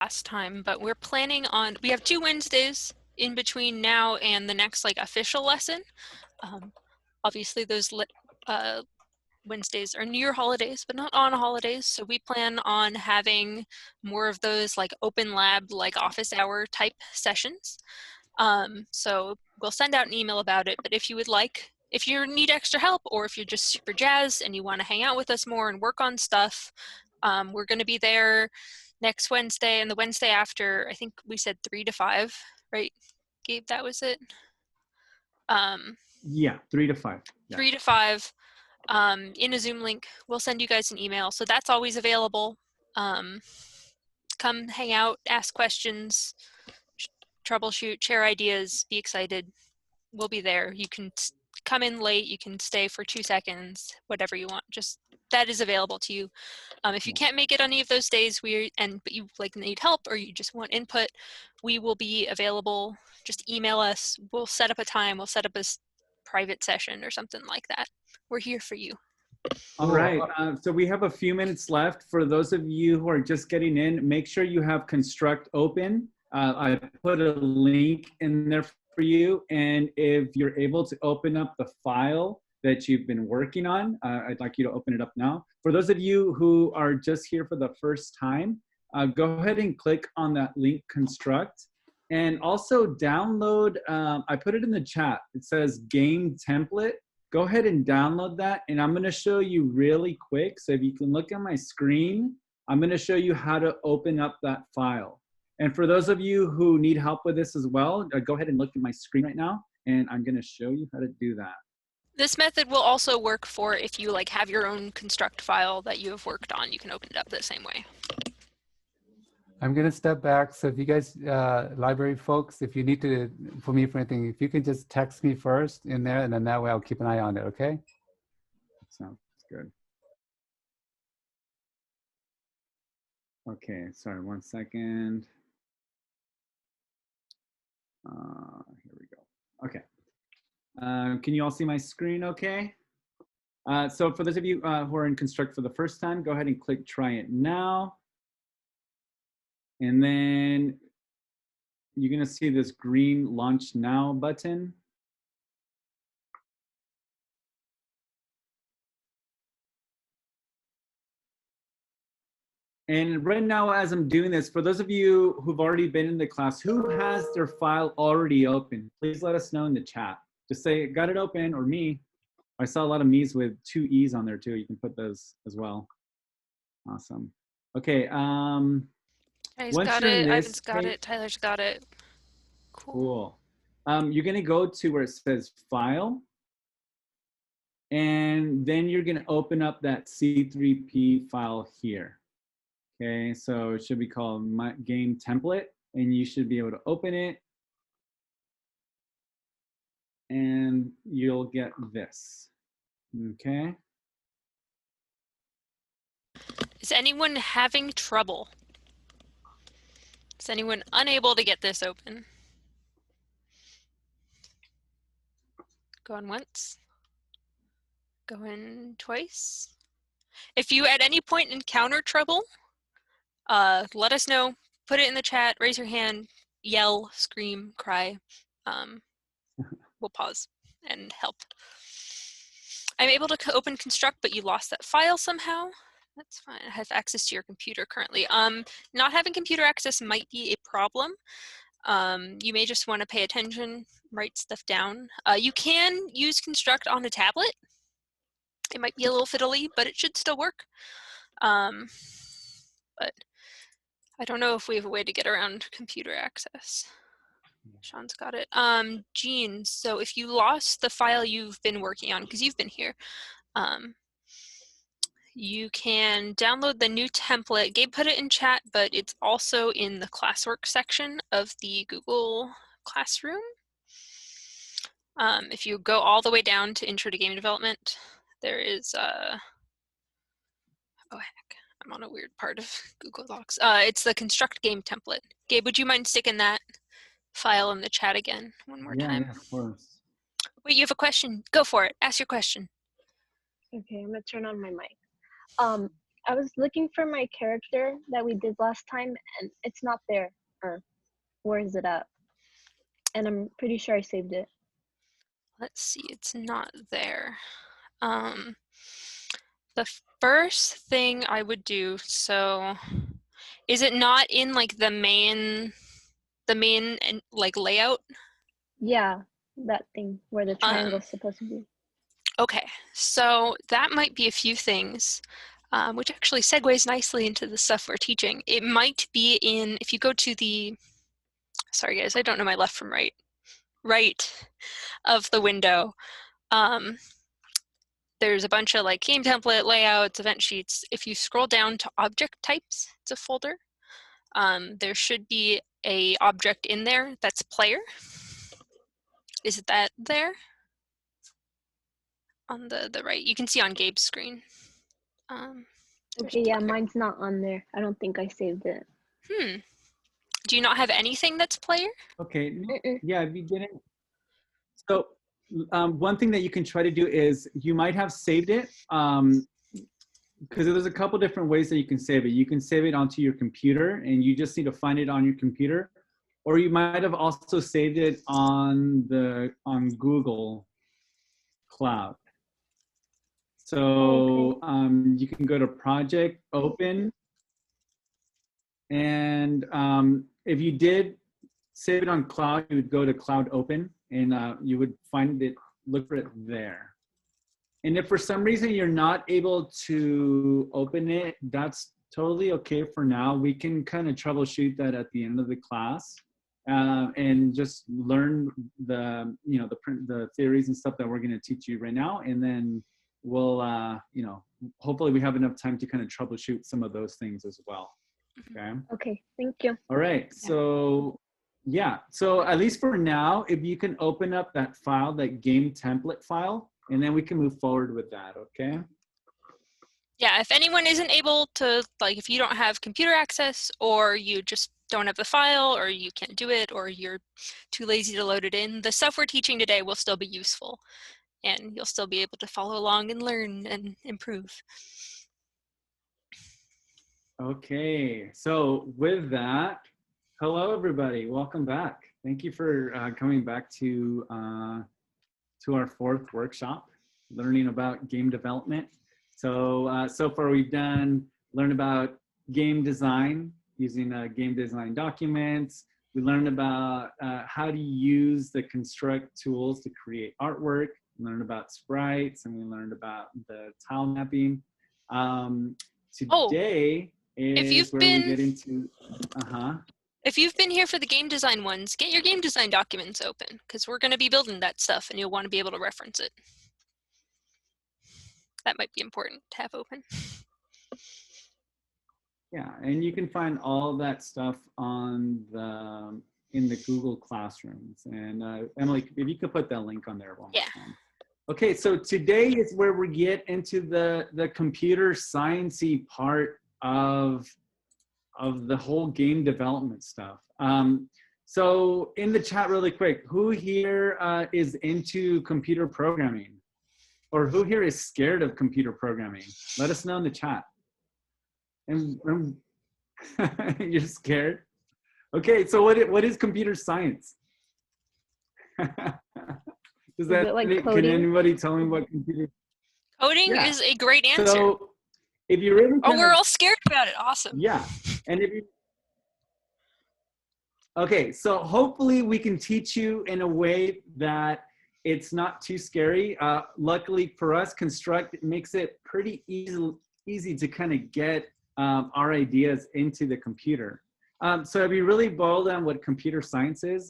last time, but we're planning on, we have 2 Wednesdays in between now and the next like official lesson. Obviously those Wednesdays are near holidays, but not on holidays. So we plan on having more of those like open lab, like office hour type sessions. So we'll send out an email about it, but if you would like, if you need extra help or if you're just super jazzed and you want to hang out with us more and work on stuff, we're going to be there next Wednesday and the Wednesday after. I think we said 3 to 5, right? Gabe, that was it? Yeah, 3 to 5. Yeah. 3 to 5 in a Zoom link. We'll send you guys an email. So that's always available. Come hang out, ask questions, troubleshoot, share ideas, be excited. We'll be there. You can come in late, you can stay for 2 seconds, whatever you want. Just that is available to you. If you can't make it on any of those days, but you like need help or you just want input, we will be available. Just email us. We'll set up a time. We'll set up a private session or something like that. We're here for you. All right. So we have a few minutes left. For those of you who are just getting in, make sure you have Construct open. I put a link in there for you. And if you're able to open up the file that you've been working on, I'd like you to open it up now. For those of you who are just here for the first time, go ahead and click on that link, Construct. And also download, I put it in the chat. It says Game Template. Go ahead and download that, and I'm gonna show you really quick. So if you can look at my screen, I'm gonna show you how to open up that file. And for those of you who need help with this as well, go ahead and look at my screen right now, and I'm gonna show you how to do that. This method will also work for if you like have your own Construct file that you have worked on. You can open it up the same way. I'm going to step back. So if you guys, library folks, if you need to, for me for anything, if you can just text me first in there, and then that way I'll keep an eye on it, okay? Sounds good. Okay, sorry, 1 second. Here we go. Okay. Can you all see my screen okay? So for those of you who are in Construct for the first time, go ahead and click Try It Now. And then you're gonna see this green Launch Now button. And right now, as I'm doing this, for those of you who've already been in the class, who has their file already open? Please let us know in the chat. Just say, got it open, or me. I saw a lot of me's with 2 E's on there too. You can put those as well. Awesome. Okay. Ivan's got it. Ivan's got it. Tyler's got it. Cool. You're gonna go to where it says File, and then you're gonna open up that C3P file here. Okay, so it should be called My Game Template, and you should be able to open it, and you'll get this. Okay. Is anyone having trouble? Is anyone unable to get this open? Going once. Going twice. If you at any point encounter trouble, let us know. Put it in the chat, raise your hand, yell, scream, cry. We'll pause and help. I'm able to open Construct, but you lost that file somehow. That's fine. I have access to your computer currently. Not having computer access might be a problem. You may just want to pay attention, write stuff down. You can use Construct on a tablet. It might be a little fiddly, but it should still work. But I don't know if we have a way to get around computer access. Sean's got it. Jean, so if you lost the file you've been working on, because you've been here, you can download the new template. Gabe put it in chat, but it's also in the classwork section of the Google Classroom. If you go all the way down to Intro to Game Development, there is, oh heck, I'm on a weird part of Google Docs. It's the Construct Game template. Gabe, would you mind sticking that file in the chat again one more time? Yeah, of course. Wait, you have a question? Go for it. Ask your question. Okay, I'm gonna turn on my mic. I was looking for my character that we did last time, and it's not there. Or where is it at? And I'm pretty sure I saved it. Let's see, it's not there. The first thing I would do, so is it not in like the main and like layout? Yeah, that thing where the triangle's supposed to be. Okay, so that might be a few things, which actually segues nicely into the stuff we're teaching. It might be in, if you go to the, sorry guys, I don't know my left from right of the window. There's a bunch of like game template layouts, event sheets. If you scroll down to object types, it's a folder. There should be a object in there that's player. Is that there? On the right, you can see on Gabe's screen. Okay, yeah, mine's not on there. I don't think I saved it. Do you not have anything that's player? Okay, yeah, if you didn't. So one thing that you can try to do is you might have saved it because there's a couple different ways that you can save it. You can save it onto your computer and you just need to find it on your computer, or you might have also saved it on Google Cloud. So you can go to Project Open, and if you did save it on Cloud, you would go to Cloud Open, and you would find it, look for it there. And if for some reason you're not able to open it, that's totally okay for now. We can kind of troubleshoot that at the end of the class, and just learn the theories and stuff that we're going to teach you right now, and then we'll hopefully we have enough time to kind of troubleshoot some of those things as well. Okay, thank you. All right, so yeah, so at least for now, if you can open up that file, that game template file, and then we can move forward with that. Okay. Yeah, if anyone isn't able to, like if you don't have computer access, or you just don't have the file, or you can't do it, or you're too lazy to load it in, the stuff we're teaching today will still be useful, and you'll still be able to follow along and learn and improve. Okay, so with that, hello everybody, welcome back. Thank you for coming back to our fourth workshop, learning about game development. So so far we've learned about game design using game design documents. We learned about how to use the construct tools to create artwork. We learned about sprites, and we learned about the tile mapping. Today is where we get into, if you've been here for the game design ones, get your game design documents open, because we're going to be building that stuff and you'll want to be able to reference it. That might be important to have open. Yeah, and you can find all that stuff on in the Google Classrooms. And Emily, if you could put that link on there one more time. Okay, so today is where we get into the computer science-y part of the whole game development stuff. So in the chat really quick, who here is into computer programming? Or who here is scared of computer programming? Let us know in the chat. And you're scared? Okay, so what is computer science? Can anybody tell me what computer? Coding is a great answer. So if you really we're all scared about it. Awesome. Yeah, and if you okay, so hopefully we can teach you in a way that it's not too scary. Luckily for us, Construct makes it pretty easy to kind of get our ideas into the computer. So if you really boil down what computer science is,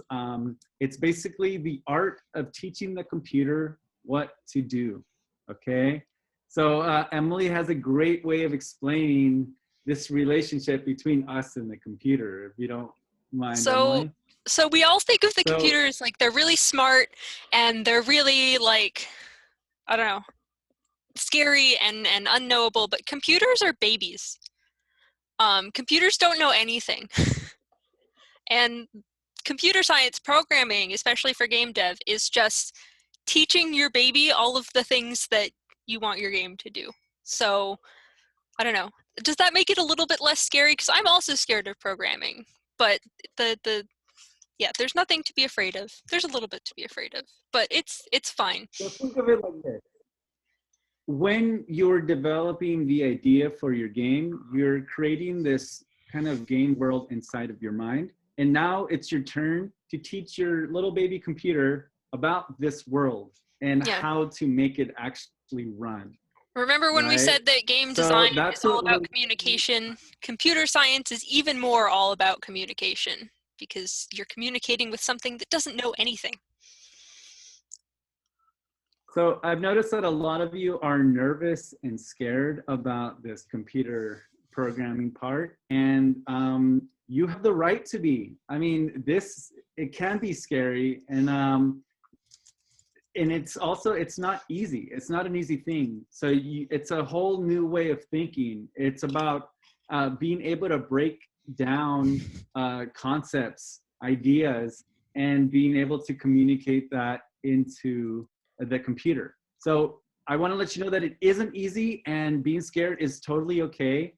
it's basically the art of teaching the computer what to do, okay? So Emily has a great way of explaining this relationship between us and the computer, if you don't mind, Emily. So we all think of the computers like they're really smart and they're really like, I don't know, scary and unknowable, but computers are babies. Computers don't know anything. And computer science programming, especially for game dev, is just teaching your baby all of the things that you want your game to do. So, I don't know. does that make it a little bit less scary? Because I'm also scared of programming, but yeah, there's nothing to be afraid of. There's a little bit to be afraid of, but it's fine. So think of it like this. When you're developing the idea for your game, you're creating this kind of game world inside of your mind. And now it's your turn to teach your little baby computer about this world and Yeah. how to make it actually run. Remember when we Right. said that game So design that's is all what about we're- communication? Computer science is even more all about communication because you're communicating with something that doesn't know anything. So I've noticed that a lot of you are nervous and scared about this computer programming part, and you have the right to be. I mean, it can be scary, and it's also, it's not easy. It's not an easy thing. So it's a whole new way of thinking. It's about being able to break down concepts, ideas, and being able to communicate that into the computer. So I want to let you know that it isn't easy, and being scared is totally okay.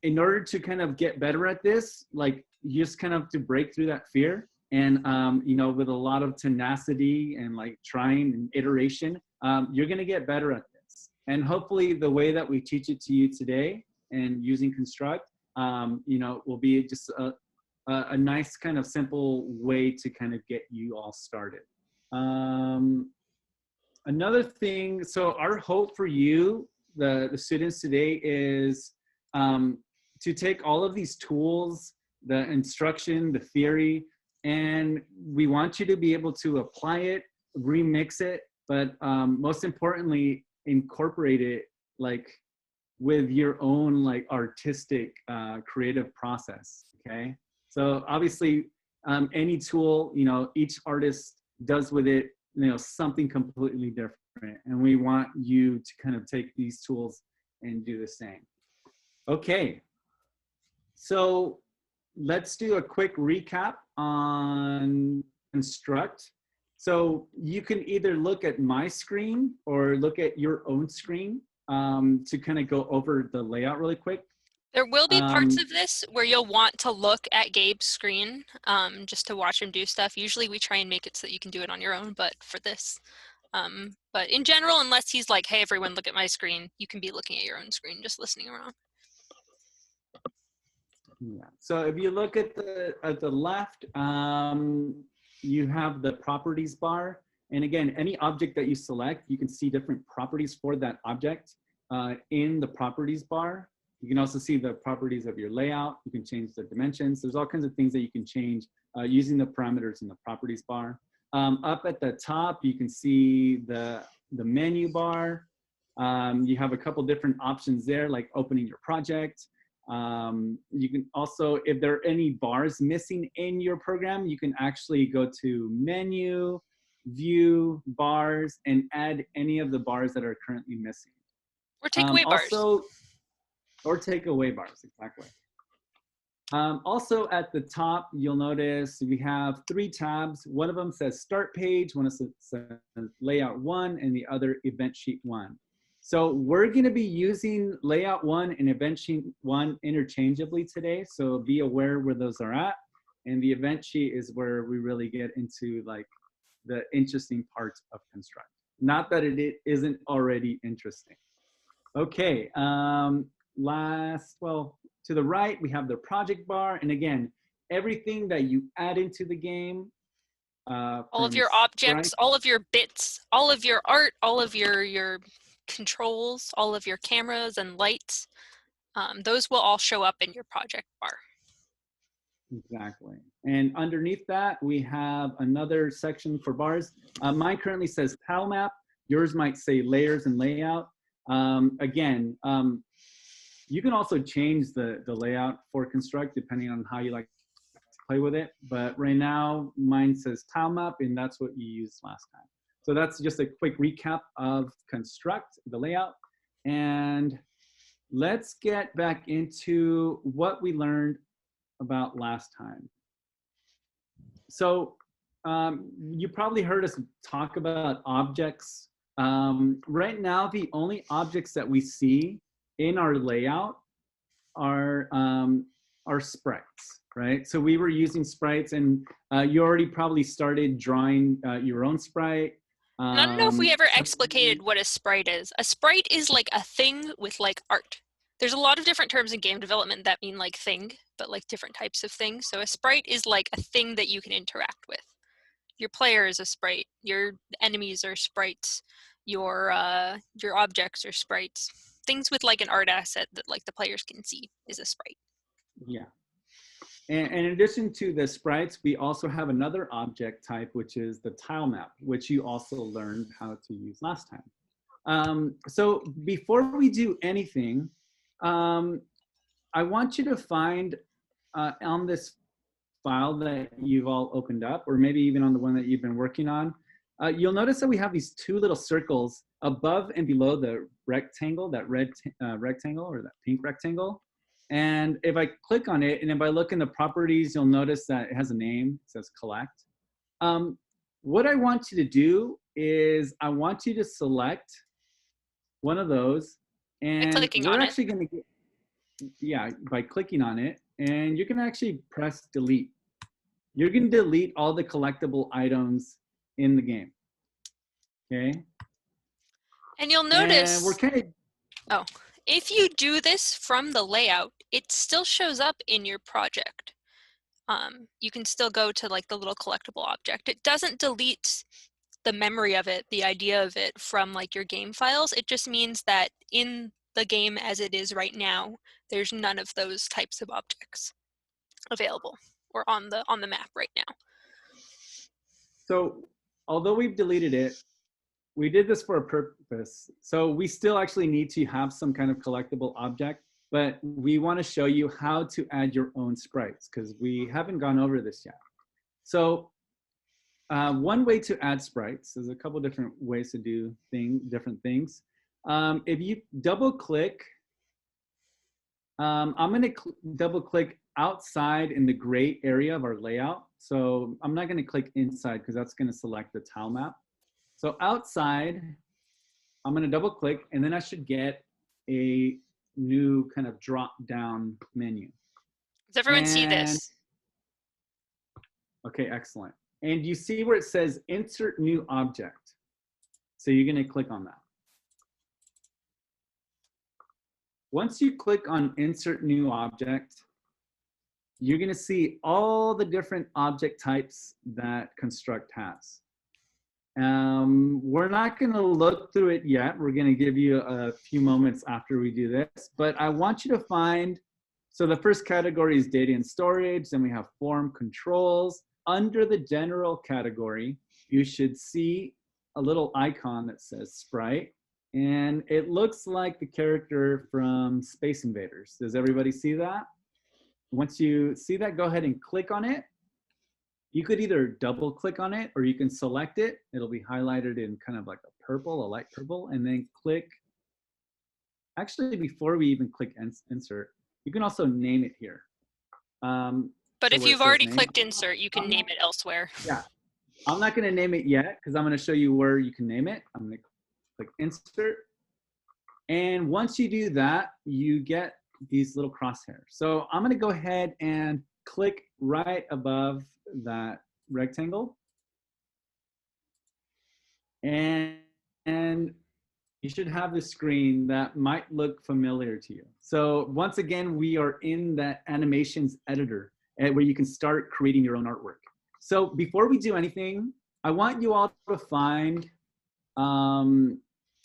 In order to kind of get better at this, like, you just kind of have to break through that fear. And, you know, with a lot of tenacity and like trying and iteration, you're going to get better at this. And hopefully the way that we teach it to you today and using Construct, you know, will be just a nice kind of simple way to kind of get you all started. Another thing, so our hope for you, the students today, is to take all of these tools, the instruction, the theory, and we want you to be able to apply it, remix it, but most importantly, incorporate it like with your own like artistic, creative process, okay? So obviously, any tool, you know, each artist does with it, you know, something completely different. And we want you to kind of take these tools and do the same. Okay, so let's do a quick recap on Construct. So you can either look at my screen or look at your own screen to kind of go over the layout really quick. There will be parts of this where you'll want to look at Gabe's screen just to watch him do stuff. Usually we try and make it so that you can do it on your own, but for this. But in general, unless he's like, hey, everyone, look at my screen, you can be looking at your own screen, just listening around. Yeah. So if you look at the left, you have the properties bar. And again, any object that you select, you can see different properties for that object in the properties bar. You can also see the properties of your layout. You can change the dimensions. There's all kinds of things that you can change using the parameters in the properties bar. Up at the top, you can see the menu bar. You have a couple different options there, like opening your project. You can also, if there are any bars missing in your program, you can actually go to menu, view, bars, and add any of the bars that are currently missing. Or take away bars. Or take away bars, exactly. Also at the top, you'll notice we have 3 tabs. One of them says Start Page, one says Layout 1, and the other Event Sheet 1. So we're going to be using Layout 1 and Event Sheet 1 interchangeably today, so be aware where those are at. And the Event Sheet is where we really get into like the interesting parts of Construct. Not that it isn't already interesting. Okay, to the right, we have the project bar. And again, everything that you add into the game. All of your objects, all of your bits, all of your art, all of your controls, all of your cameras and lights, those will all show up in your project bar. Exactly. And underneath that, we have another section for bars. Mine currently says tile map. Yours might say layers and layout. Again, you can also change the layout for Construct depending on how you like to play with it. But right now, mine says tile map, and that's what you used last time. So that's just a quick recap of Construct, the layout. And let's get back into what we learned about last time. So you probably heard us talk about objects. Right now, the only objects that we see in our layout are sprites, right? So we were using sprites, and you already probably started drawing your own sprite. And I don't know if we ever Some- explicated what a sprite is. A sprite is like a thing with like art. There's a lot of different terms in game development that mean like thing, but like different types of things. So a sprite is like a thing that you can interact with. Your player is a sprite. Your enemies are sprites. Your objects are sprites. Things with like an art asset that like the players can see is a sprite. Yeah. And in addition to the sprites, we also have another object type, which is the tile map, which you also learned how to use last time. So before we do anything, I want you to find on this file that you've all opened up, or maybe even on the one that you've been working on, you'll notice that we have these two little circles above and below the rectangle, that red rectangle or that pink rectangle. And if I click on it, and if I look in the properties, you'll notice that it has a name, it says collect. What I want you to do is I want you to select one of those, and clicking we're on it. actually going to get, yeah, by clicking on it, and you can actually press delete. You're going to delete all the collectible items in the game. Okay. And you'll And notice, we're kind of, if you do this from the layout, it still shows up in your project. You can still go to like the little collectible object. It doesn't delete the memory of it, the idea of it from like your game files. It just means that in the game as it is right now, there's none of those types of objects available or on the map right now. so although we've deleted it, we did this for a purpose. So we still actually need to have some kind of collectible object, but we want to show you how to add your own sprites because we haven't gone over this yet. So one way to add sprites, there's a couple different ways to do different things. If you double click, I'm going to double click outside in the gray area of our layout. So I'm not going to click inside because that's going to select the tile map. So outside, I'm going to double click, and then I should get a new kind of drop down menu. Does everyone see this? Okay, excellent. And you see where it says insert new object. So you're going to click on that. Once you click on insert new object, you're going to see all the different object types that Construct has. We're not going to look through it yet. We're going to give you a few moments after we do this, but I want you to find, so the first category is data and storage, then we have form controls. Under the general category, you should see a little icon that says sprite, and it looks like the character from Space Invaders. Does everybody see that? Once you see that, go ahead and click on it. You could either double click on it or you can select it. It'll be highlighted in kind of like a purple, a light purple, and then click. Actually, before we even click insert, you can also name it here. But so if where it you've says already name, clicked insert, you can name it elsewhere. Yeah, I'm not going to name it yet because I'm going to show you where you can name it. I'm going to click insert. And once you do that, you get these little crosshairs. So I'm going to go ahead and click right above that rectangle. And you should have the screen that might look familiar to you. So once again, we are in that animations editor where you can start creating your own artwork. So before we do anything, I want you all to find the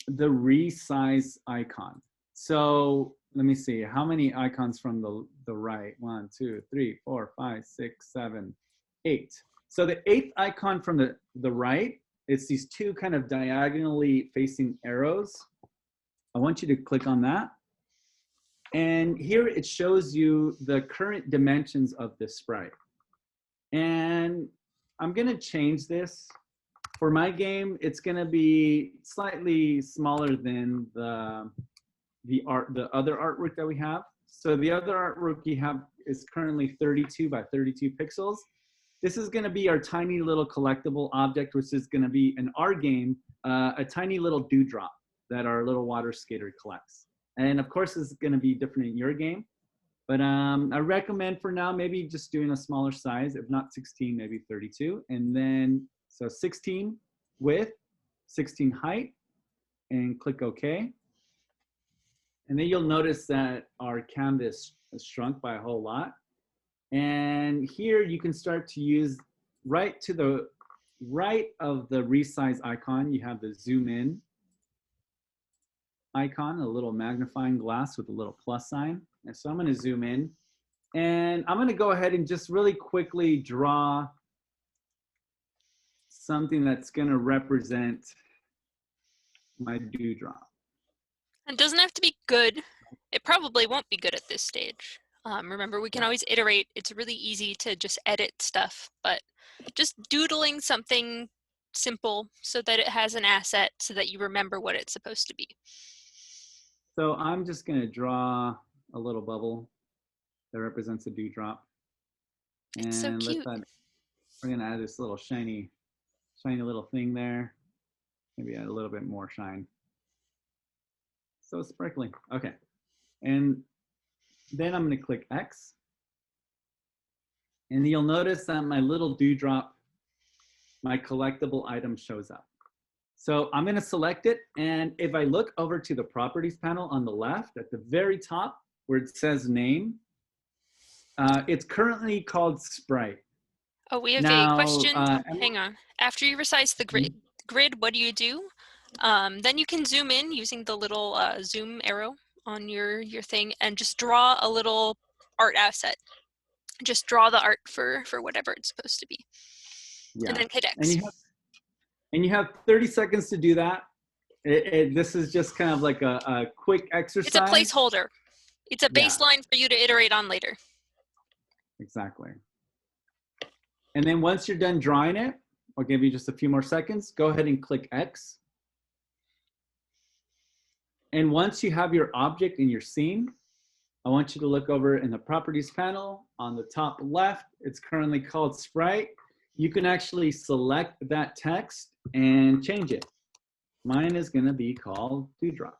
resize icon. So let me see, how many icons from the right? 1, 2, 3, 4, 5, 6, 7, 8. So the 8th icon from the right, it's these two kind of diagonally facing arrows. I want you to click on that. And here it shows you the current dimensions of this sprite. And I'm gonna change this. For my game, it's gonna be slightly smaller than the other artwork that we have. So the other artwork we have is currently 32 by 32 pixels. This is gonna be our tiny little collectible object, which is gonna be in our game, a tiny little dewdrop that our little water skater collects. And of course, it's going to be different in your game. But I recommend for now, maybe just doing a smaller size, if not 16, maybe 32. And then, so 16 width, 16 height, and click OK. And then you'll notice that our canvas has shrunk by a whole lot. And here you can start to use right to the right of the resize icon, you have the zoom in icon, a little magnifying glass with a little plus sign. And so I'm going to zoom in and I'm going to go ahead and just really quickly draw something that's going to represent my dewdrop. It doesn't have to be good. It probably won't be good at this stage. Remember, we can always iterate. It's really easy to just edit stuff, but just doodling something simple so that it has an asset so that you remember what it's supposed to be. So I'm just going to draw a little bubble that represents a dewdrop. And It's so cute. We're going to add this little shiny little thing there. Maybe add a little bit more shine. So sparkling. Okay. And then I'm going to click X. And you'll notice that my little dewdrop, my collectible item shows up. So I'm going to select it. And if I look over to the properties panel on the left at the very top where it says name, it's currently called Sprite. Oh, we have Now, a question. Hang on. After you resize the grid, what do? Then you can zoom in using the little zoom arrow on your thing and just draw a little art asset. Just draw the art for whatever it's supposed to be. Yeah. And then hit X. And you have 30 seconds to do that. This is just kind of like a quick exercise. It's a placeholder. It's a baseline for you to iterate on later. Exactly. And then once you're done drawing it, I'll give you just a few more seconds. Go ahead and click X. And once you have your object in your scene, I want you to look over in the properties panel on the top left. It's currently called Sprite. You can actually select that text and change it. Mine is going to be called Dewdrop.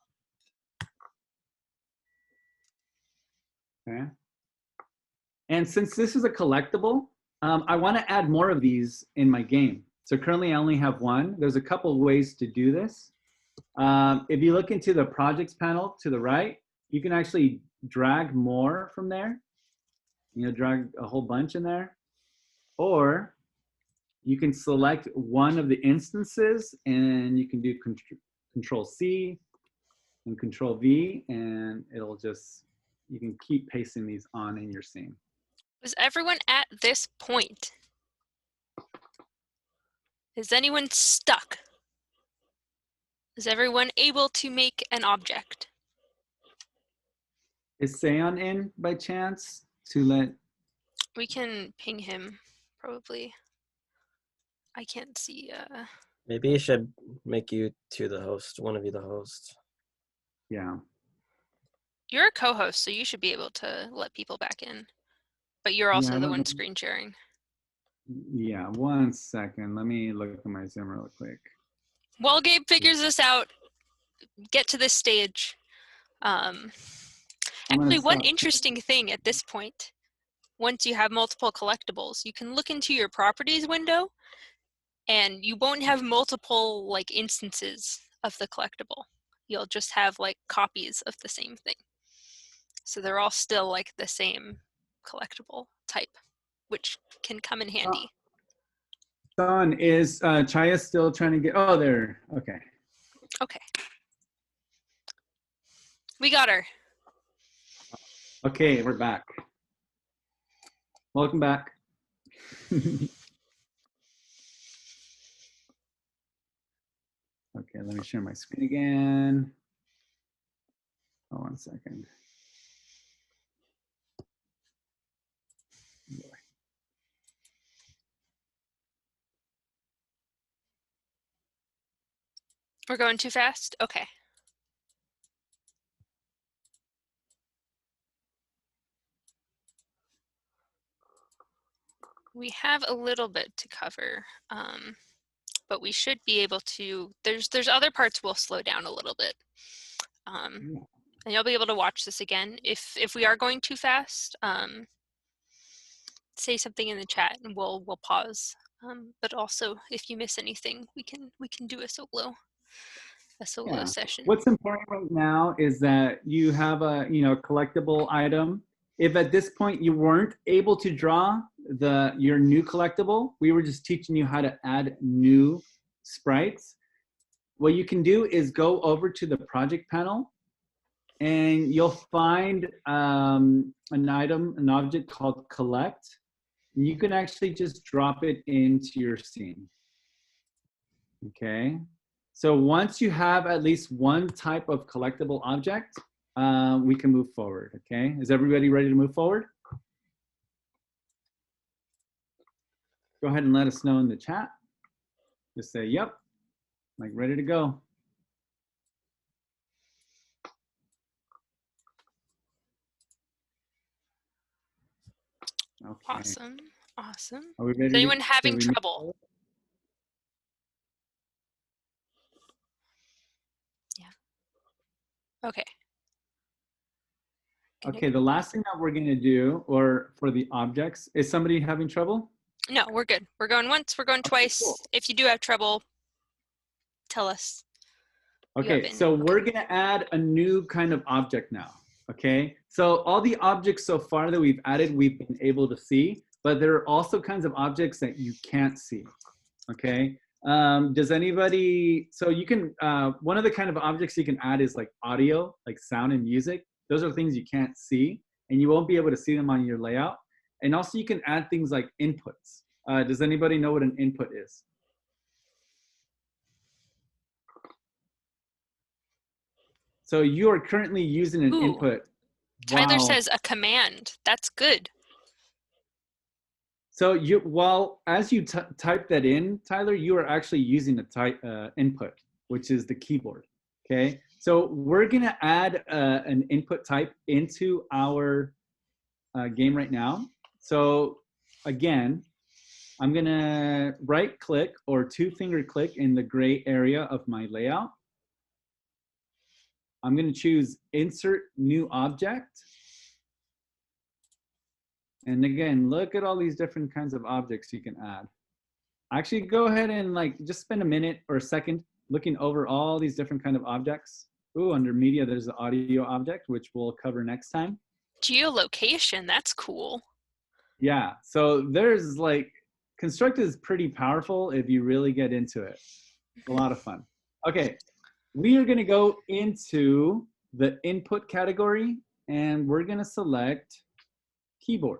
Okay. And since this is a collectible, I want to add more of these in my game. So currently I only have one. There's a couple of ways to do this. If you look into the projects panel to the right, you can actually drag more from there. You know, drag a whole bunch in there. Or you can select one of the instances and you can do Control C and Control V, and it'll just, you can keep pasting these on in your scene. Was everyone at this point? Is anyone stuck? Is everyone able to make an object? Is Seon in by chance to let? We can ping him, probably. I can't see. Maybe you should make you two the host, one of you the host. Yeah. You're a co-host, so you should be able to let people back in. But you're also the one screen sharing. Yeah, 1 second. Let me look at my Zoom real quick. While Gabe figures this out, get to this stage. Actually, one interesting thing at this point, once you have multiple collectibles, you can look into your properties window and you won't have multiple like instances of the collectible. You'll just have like copies of the same thing. So they're all still like the same collectible type, which can come in handy. Don, is Chaya still trying to get, oh, there, okay. Okay. We got her. Okay, we're back. Welcome back. Okay, let me share my screen again. Oh, 1 second. We're going too fast? Okay. We have a little bit to cover, but we should be able to, there's other parts we'll slow down a little bit. And you'll be able to watch this again. If we are going too fast, say something in the chat and we'll pause. But also, if you miss anything, we can do a solo Yeah. session. What's important right now is that you have a collectible item. If at this point you weren't able to draw your new collectible, we were just teaching you how to add new sprites. What you can do is go over to the project panel, and you'll find an object called collect. And you can actually just drop it into your scene. Okay. So once you have at least one type of collectible object, we can move forward, okay? Is everybody ready to move forward? Go ahead and let us know in the chat. Just say, yep, like ready to go. Okay. Awesome. Awesome. Are we ready? Is anyone having should we move trouble? forward? Okay. Okay, the last thing that we're gonna do, or for the objects, is somebody having trouble? No, we're good. We're going once, we're going twice. Cool. If you do have trouble, tell us. Okay, so we're gonna add a new kind of object now, okay? So all the objects so far that we've added, we've been able to see, but there are also kinds of objects that you can't see, okay? Does anybody, so you can, one of the kind of objects you can add is like audio, like sound and music. Those are things you can't see, and you won't be able to see them on your layout. And also you can add things like inputs. Does anybody know what an input is? So you are currently using an input. Tyler Wow. says a command. That's good. So as you type that in, Tyler, you are actually using a input, which is the keyboard, okay? So we're gonna add an input type into our game right now. So again, I'm gonna right click or 2-finger click in the gray area of my layout. I'm gonna choose Insert New Object. And again, look at all these different kinds of objects you can add. Actually, go ahead and just spend a minute or a second looking over all these different kind of objects. Ooh, under media, there's the audio object, which we'll cover next time. Geolocation, that's cool. Yeah, so there's Construct is pretty powerful if you really get into it. It's a lot of fun. Okay, we are gonna go into the input category, and we're gonna select keyboard.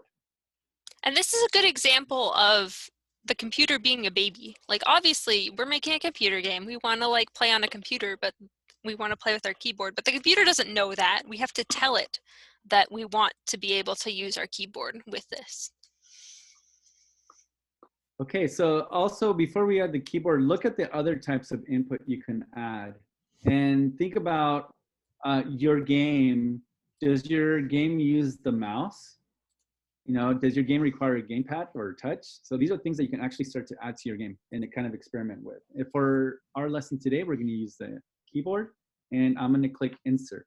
And this is a good example of the computer being a baby. Like, obviously, we're making a computer game. We want to play on a computer, but we want to play with our keyboard. But the computer doesn't know that. We have to tell it that we want to be able to use our keyboard with this. Okay, so also before we add the keyboard, look at the other types of input you can add. And think about your game. Does your game use the mouse? Does your game require a gamepad or a touch? So these are things that you can actually start to add to your game and kind of experiment with. And for our lesson today, we're going to use the keyboard, and I'm going to click Insert.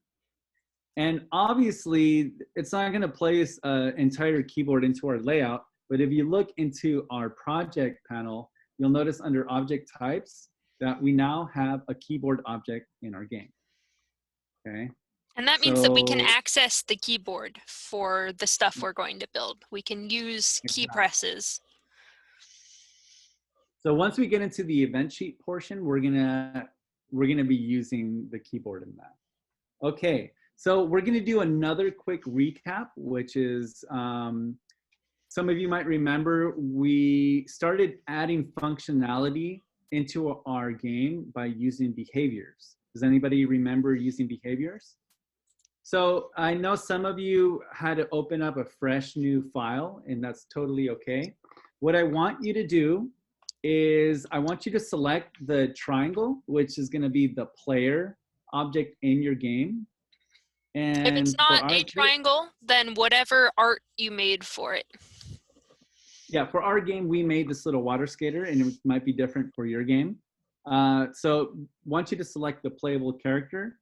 And obviously, it's not going to place an entire keyboard into our layout, but if you look into our project panel, you'll notice under Object Types that we now have a keyboard object in our game, okay? And that means that we can access the keyboard for the stuff we're going to build. We can use key presses. So once we get into the event sheet portion, we're gonna be using the keyboard in that. Okay, so we're gonna do another quick recap, which is some of you might remember we started adding functionality into our game by using behaviors. Does anybody remember using behaviors? So I know some of you had to open up a fresh new file, and that's totally okay. What I want you to do is I want you to select the triangle, which is going to be the player object in your game. And if it's not a triangle, then whatever art you made for it. Yeah, for our game, we made this little water skater, and it might be different for your game. So I want you to select the playable character.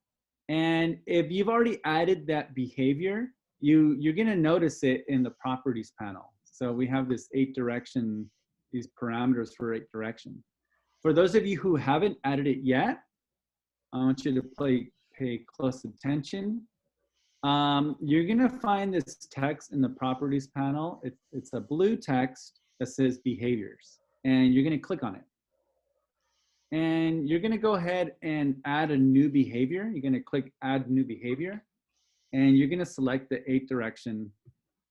And if you've already added that behavior, you're going to notice it in the properties panel. So we have this 8-direction, these parameters for 8-direction. For those of you who haven't added it yet, I want you to pay close attention. You're going to find this text in the properties panel. It's a blue text that says behaviors, and you're going to click on it. And you're going to go ahead and add a new behavior. You're going to click add new behavior, and you're going to select the 8-direction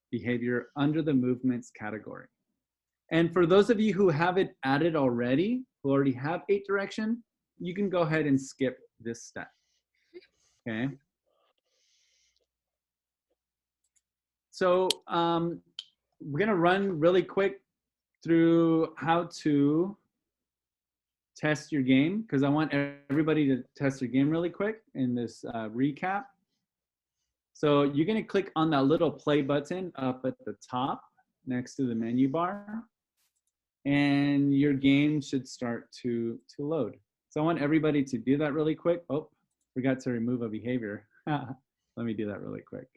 behavior under the movements category. And for those of you who have it added already, who already have 8-direction, you can go ahead and skip this step. Okay. So we're going to run really quick through how to test your game, because I want everybody to test their game really quick in this recap. So you're going to click on that little play button up at the top next to the menu bar, and your game should start to load. So I want everybody to do that really quick. Oh, forgot to remove a behavior. Let me do that really quick.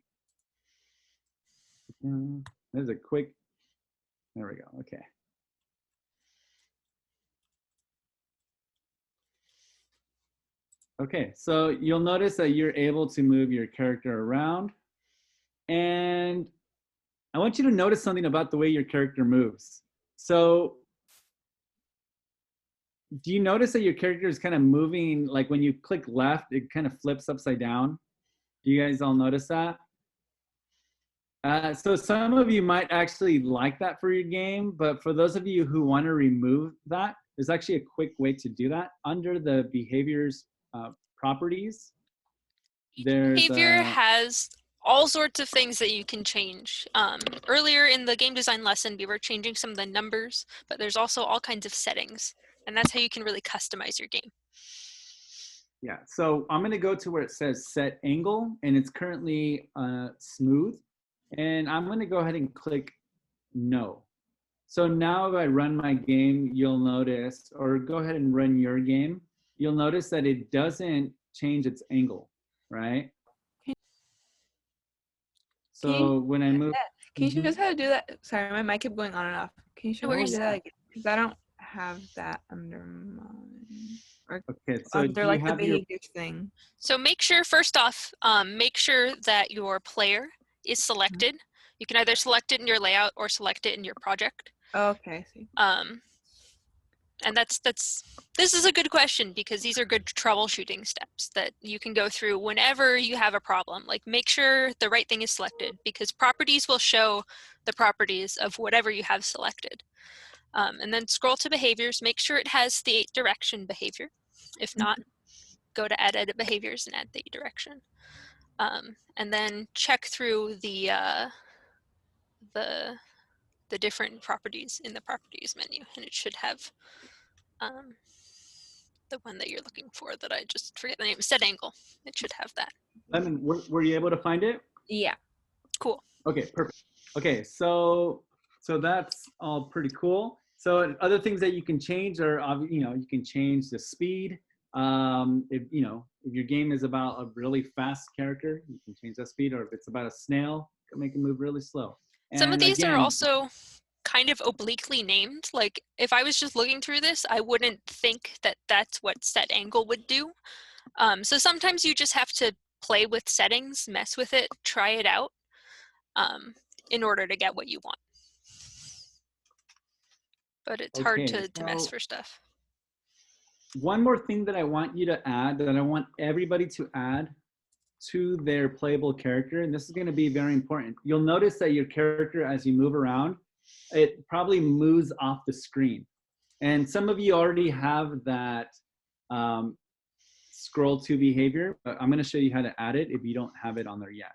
There's a quick, there we go, okay. Okay, so you'll notice that you're able to move your character around. And I want you to notice something about the way your character moves. So do you notice that your character is kind of moving, like when you click left, it kind of flips upside down? Do you guys all notice that? So some of you might actually like that for your game, but for those of you who want to remove that, there's actually a quick way to do that. Under the behaviors properties, Behavior has all sorts of things that you can change. Earlier in the game design lesson, we were changing some of the numbers, but there's also all kinds of settings, and that's how you can really customize your game. Yeah, so I'm going to go to where it says set angle, and it's currently smooth. And I'm going to go ahead and click no. So now if I run my game, you'll notice, or go ahead and run your game, you'll notice that it doesn't change its angle, right? So when I move, can you show us how to do that? Sorry, my mic kept going on and off. Can you show me how to do that again? Because I don't have that under mine. Or okay, so they're like the behaviors thing. So make sure, first off, make sure that your player is selected. You can either select it in your layout or select it in your project. Oh, okay, I see. And this is a good question, because these are good troubleshooting steps that you can go through whenever you have a problem. Like, make sure the right thing is selected, because properties will show the properties of whatever you have selected. And then scroll to behaviors, make sure it has the 8-direction behavior. If not, go to add edit behaviors and add the 8-direction. And then check through the different properties in the properties menu, and it should have the one that you're looking for that I just forget the name, set angle. It should have that. Lemon, were you able to find it? Yeah. Cool. Okay, perfect. Okay, so that's all pretty cool. So other things that you can change are, you can change the speed. If your game is about a really fast character, you can change that speed, or if it's about a snail, you can make it move really slow. Some of And these again, are also kind of obliquely named. Like, if I was just looking through this, I wouldn't think that that's what set angle would do. So sometimes you just have to play with settings, mess with it, try it out in order to get what you want. But it's hard to mess for stuff. One more thing that I want you to add, that I want everybody to add to their playable character, and this is going to be very important. You'll notice that your character, as you move around, it probably moves off the screen. And some of you already have that scroll to behavior, but I'm going to show you how to add it if you don't have it on there yet.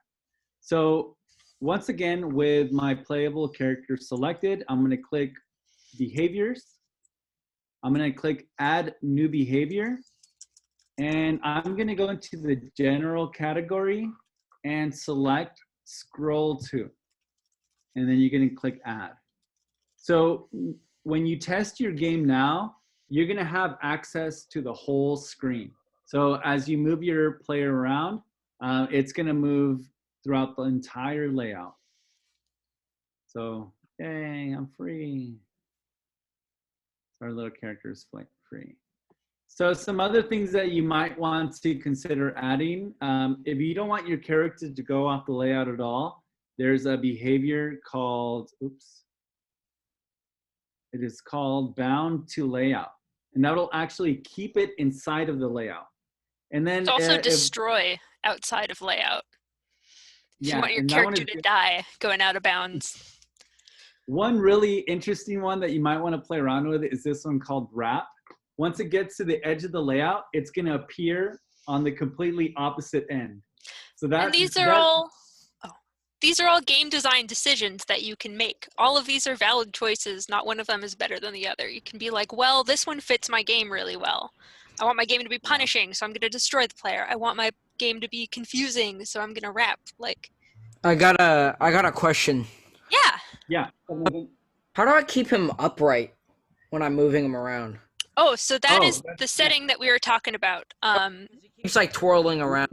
So once again, with my playable character selected, I'm going to click behaviors. I'm going to click add new behavior. And I'm going to go into the general category and select scroll to. And then you're going to click add. So when you test your game now, you're going to have access to the whole screen. So as you move your player around, it's going to move throughout the entire layout. So, yay, I'm free. So our little character is free. So some other things that you might want to consider adding, if you don't want your character to go off the layout at all, there's a behavior called, it is called bound to layout. And that'll actually keep it inside of the layout. And then It's also if, destroy outside of layout. If you yeah, want your and that one character is to good. die going out of bounds. One really interesting one that you might want to play around with is this one called wrap. Once it gets to the edge of the layout, it's going to appear on the completely opposite end. So that And these are all game design decisions that you can make. All of these are valid choices. Not one of them is better than the other. You can be like, well, this one fits my game really well. I want my game to be punishing, so I'm going to destroy the player. I want my game to be confusing, so I'm going to wrap. Like, I got a question. yeah. How do I keep him upright when I'm moving him around? Oh, so that is that's- the setting that we were talking about. He's like twirling around.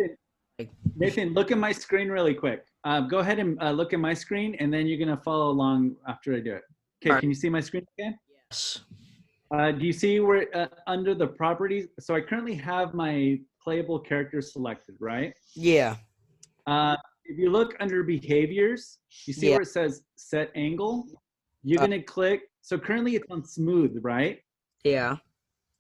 Nathan, look at my screen really quick. Go ahead and look at my screen, and then you're going to follow along after I do it. Okay, Alright. Can you see my screen again? Yes. Do you see where under the properties? So I currently have my playable character selected, right? Yeah. If you look under behaviors, you see Yeah. where it says set angle? You're going to click. So currently it's on smooth, right? Yeah.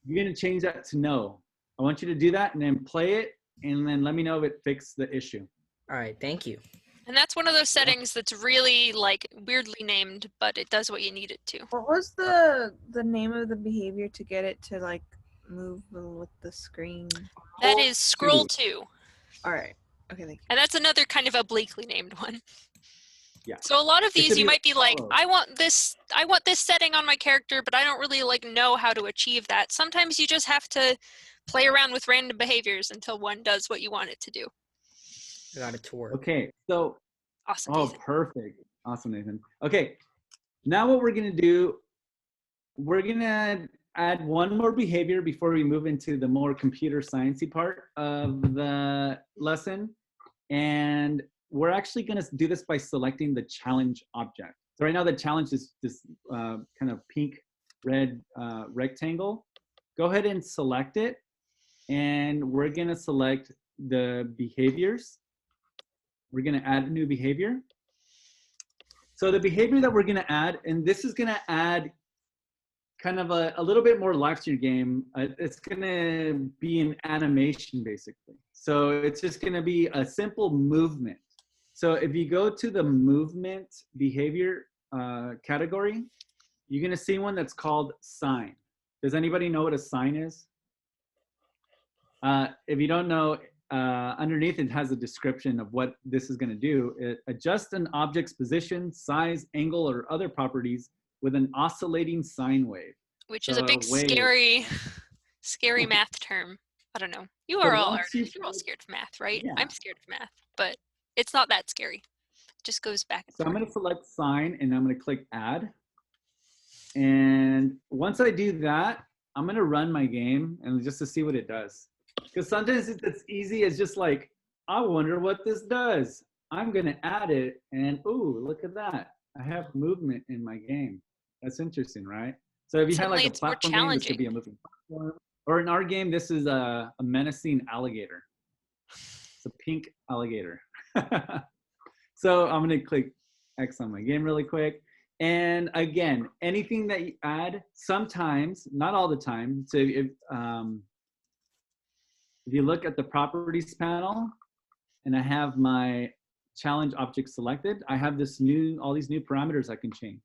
You're going to change that to no. I want you to do that and then play it and then let me know if it fixed the issue. All right. Thank you. And that's one of those settings that's really like weirdly named, but it does what you need it to. What was the name of the behavior to get it to like move with the screen? That is scroll 2. All right. Okay, thank you. And that's another kind of obliquely named one. Yeah. So a lot of It these should you be might be like, follow. I want this setting on my character, but I don't really like know how to achieve that. Sometimes you just have to play around with random behaviors until one does what you want it to do. I got it to work. Okay, so, Awesome. oh, Nathan. perfect. Awesome, Nathan. Okay, now what we're gonna do, we're gonna add one more behavior before we move into the more computer sciencey part of the lesson. And we're actually gonna do this by selecting the challenge object. So right now the challenge is this kind of pink red rectangle. Go ahead and select it. And we're gonna select the behaviors. We're gonna add a new behavior. So the behavior that we're gonna add, and this is gonna add kind of a little bit more life to your game. It's gonna be an animation basically. So it's just gonna be a simple movement. So if you go to the movement behavior category, you're gonna see one that's called sign. Does anybody know what a sign is? If you don't know, underneath it has a description of what this is going to do. It adjusts an object's position, size, angle, or other properties with an oscillating sine wave. Which is a big wave. scary math term. I don't know. You So are all once you you're all scared of math, right? Yeah. I'm scared of math, but it's not that scary. It just goes back and So I'm forth. going to select sign and I'm going to click add. And once I do that, I'm going to run my game and just to see what it does. Because sometimes it's as easy as just like, I wonder what this does. I'm going to add it and ooh, look at that. I have movement in my game. That's interesting, right? So if you Suddenly had like it's a more platform game, this could be a moving platform. Or in our game, this is a menacing alligator. It's a pink alligator. So I'm going to click X on my game really quick. And again, anything that you add, sometimes, not all the time. So if you look at the properties panel and I have my challenge object selected, I have all these new parameters I can change.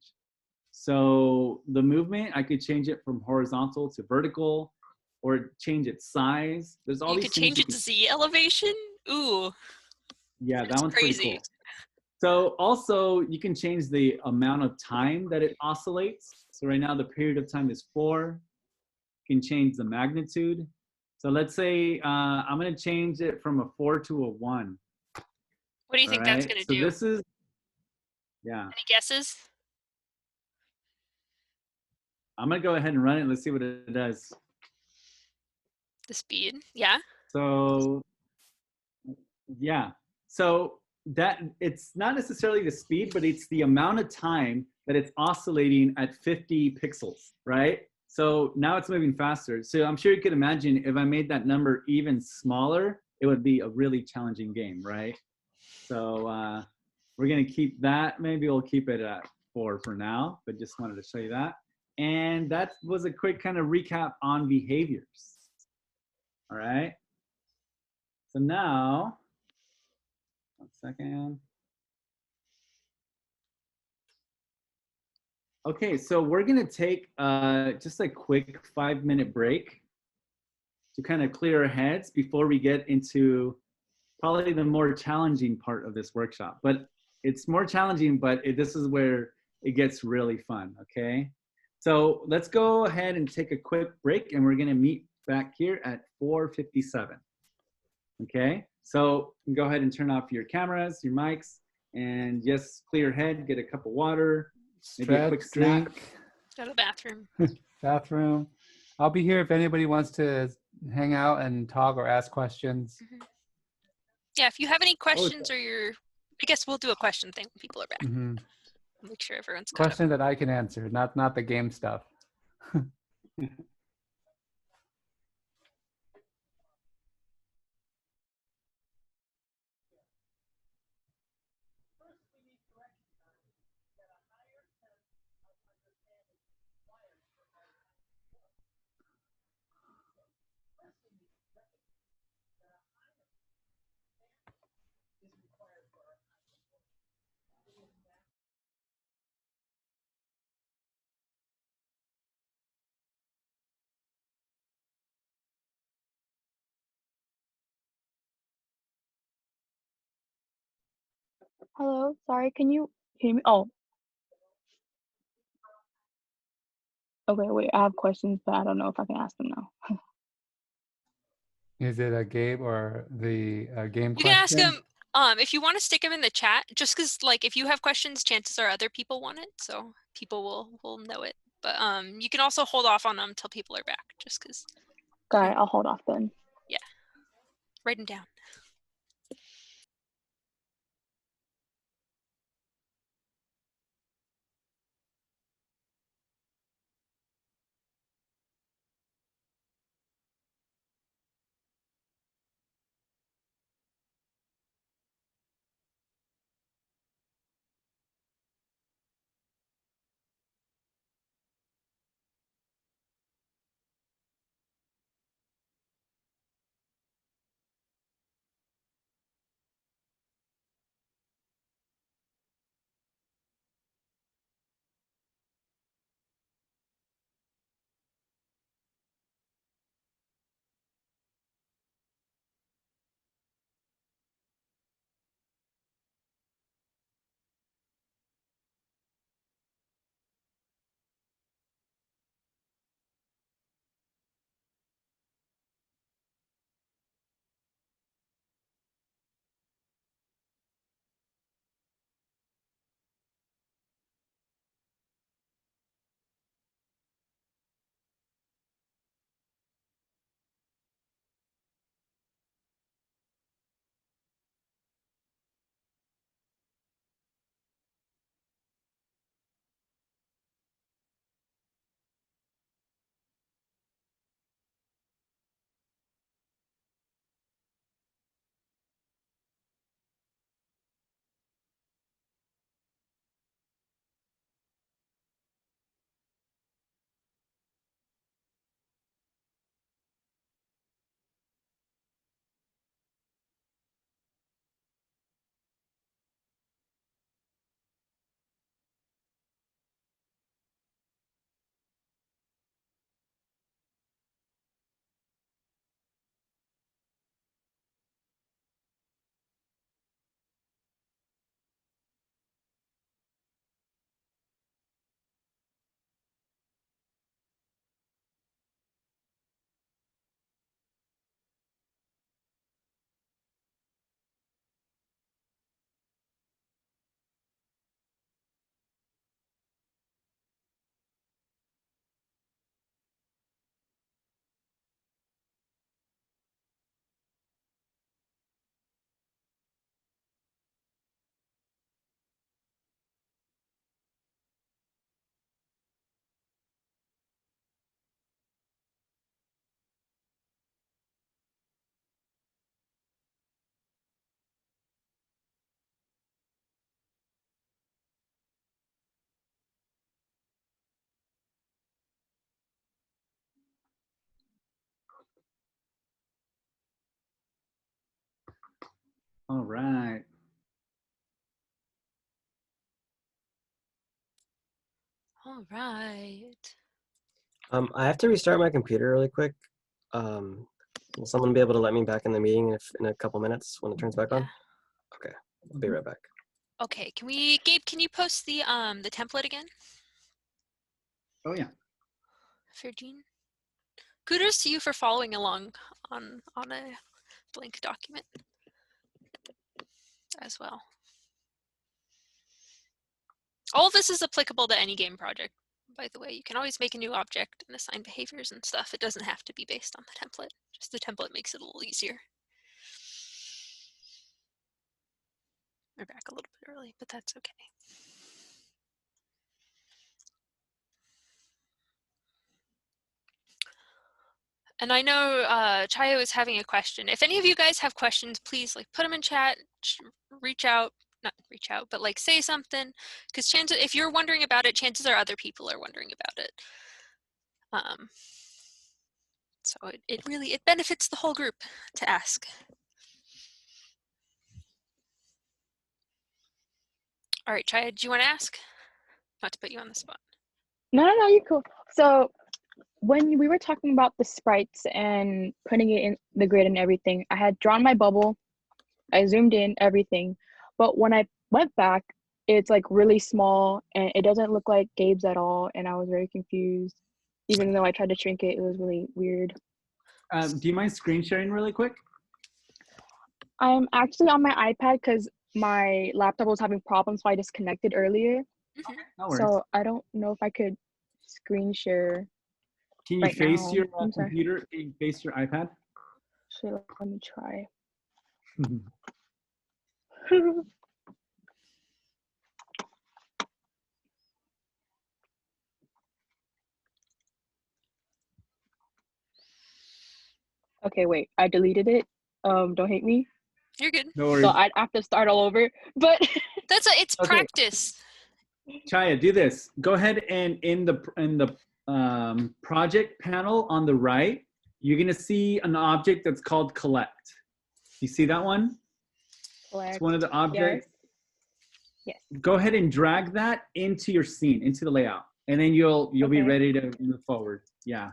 So the movement, I could change it from horizontal to vertical or change its size. There's all You these could things change its Z elevation. Ooh, yeah, that's that one's crazy. pretty cool. So also you can change the amount of time that it oscillates. So right now the period of time is 4. You can change the magnitude. So let's say I'm going to change it from a 4 to a 1. What do you think that's Alright, going to so do? this is, yeah, Any guesses? I'm going to go ahead and run it. Let's see what it does. The speed? Yeah. So yeah. So that it's not necessarily the speed, but it's the amount of time that it's oscillating at 50 pixels, right? So now it's moving faster. So I'm sure you could imagine if I made that number even smaller, it would be a really challenging game, right? So we're gonna keep that. Maybe we'll keep it at 4 for now, but just wanted to show you that. And that was a quick kind of recap on behaviors. All right. So now, 1 second. Okay, so we're gonna take just a quick 5-minute break to kind of clear our heads before we get into probably the more challenging part of this workshop. But it's more challenging, but this is where it gets really fun, okay? So let's go ahead and take a quick break and we're gonna meet back here at 4:57, okay? So go ahead and turn off your cameras, your mics, and just clear your head, get a cup of water, maybe a quick Stretch, snack. drink, Go to the bathroom. bathroom. I'll be here if anybody wants to hang out and talk or ask questions. Yeah, if you have any questions or I guess we'll do a question thing when people are back. Hmm. Make sure everyone's caught up. Question that I can answer, not the game stuff. Hello, sorry, can you hear me? Oh, okay, wait, I have questions, but I don't know if I can ask them now. Is it a game or the game You can ask question? them if you want to stick them in the chat, just because like if you have questions, chances are other people want it, so people will know it. But you can also hold off on them until people are back, just because. Got it, I'll hold off then. Yeah, write them down. All right. All right. I have to restart my computer really quick. Will someone be able to let me back in the meeting in a couple minutes when it turns back on? Okay, I'll be right back. Okay, Gabe, can you post the template again Oh yeah. for Jean? Kudos to you for following along on a blank document as well. All of this is applicable to any game project, by the way. You can always make a new object and assign behaviors and stuff. It doesn't have to be based on the template. Just the template makes it a little easier. We're back a little bit early, but that's okay. And I know Chayo is having a question. If any of you guys have questions, please like put them in chat, not reach out, but like say something, because chances, if you're wondering about it, chances are other people are wondering about it. So it benefits the whole group to ask. All right, Chaya, do you want to ask? Not to put you on the spot. No, you're cool. So when we were talking about the sprites and putting it in the grid and everything, I had drawn my bubble, I zoomed in everything, but when I went back, it's like really small and it doesn't look like Gabe's at all, and I was very confused. Even though I tried to shrink it, it was really weird. Do you mind screen sharing really quick? I'm actually on my iPad because my laptop was having problems, so I disconnected earlier. No worries. So I don't know if I could screen share. Can you right face now. your I'm sorry. computer? Can you face your iPad? Actually, let me try. Okay, wait, I deleted it. Don't hate me. You're good. No worries. So I'd have to start all over, but It's Okay. practice. Chaya, do this. Go ahead and in the project panel on the right, you're gonna see an object that's called collect. You see that one? It's one of the objects. Yes. Go ahead and drag that into your scene, into the layout, and then you'll be Okay. ready to move forward. Yeah.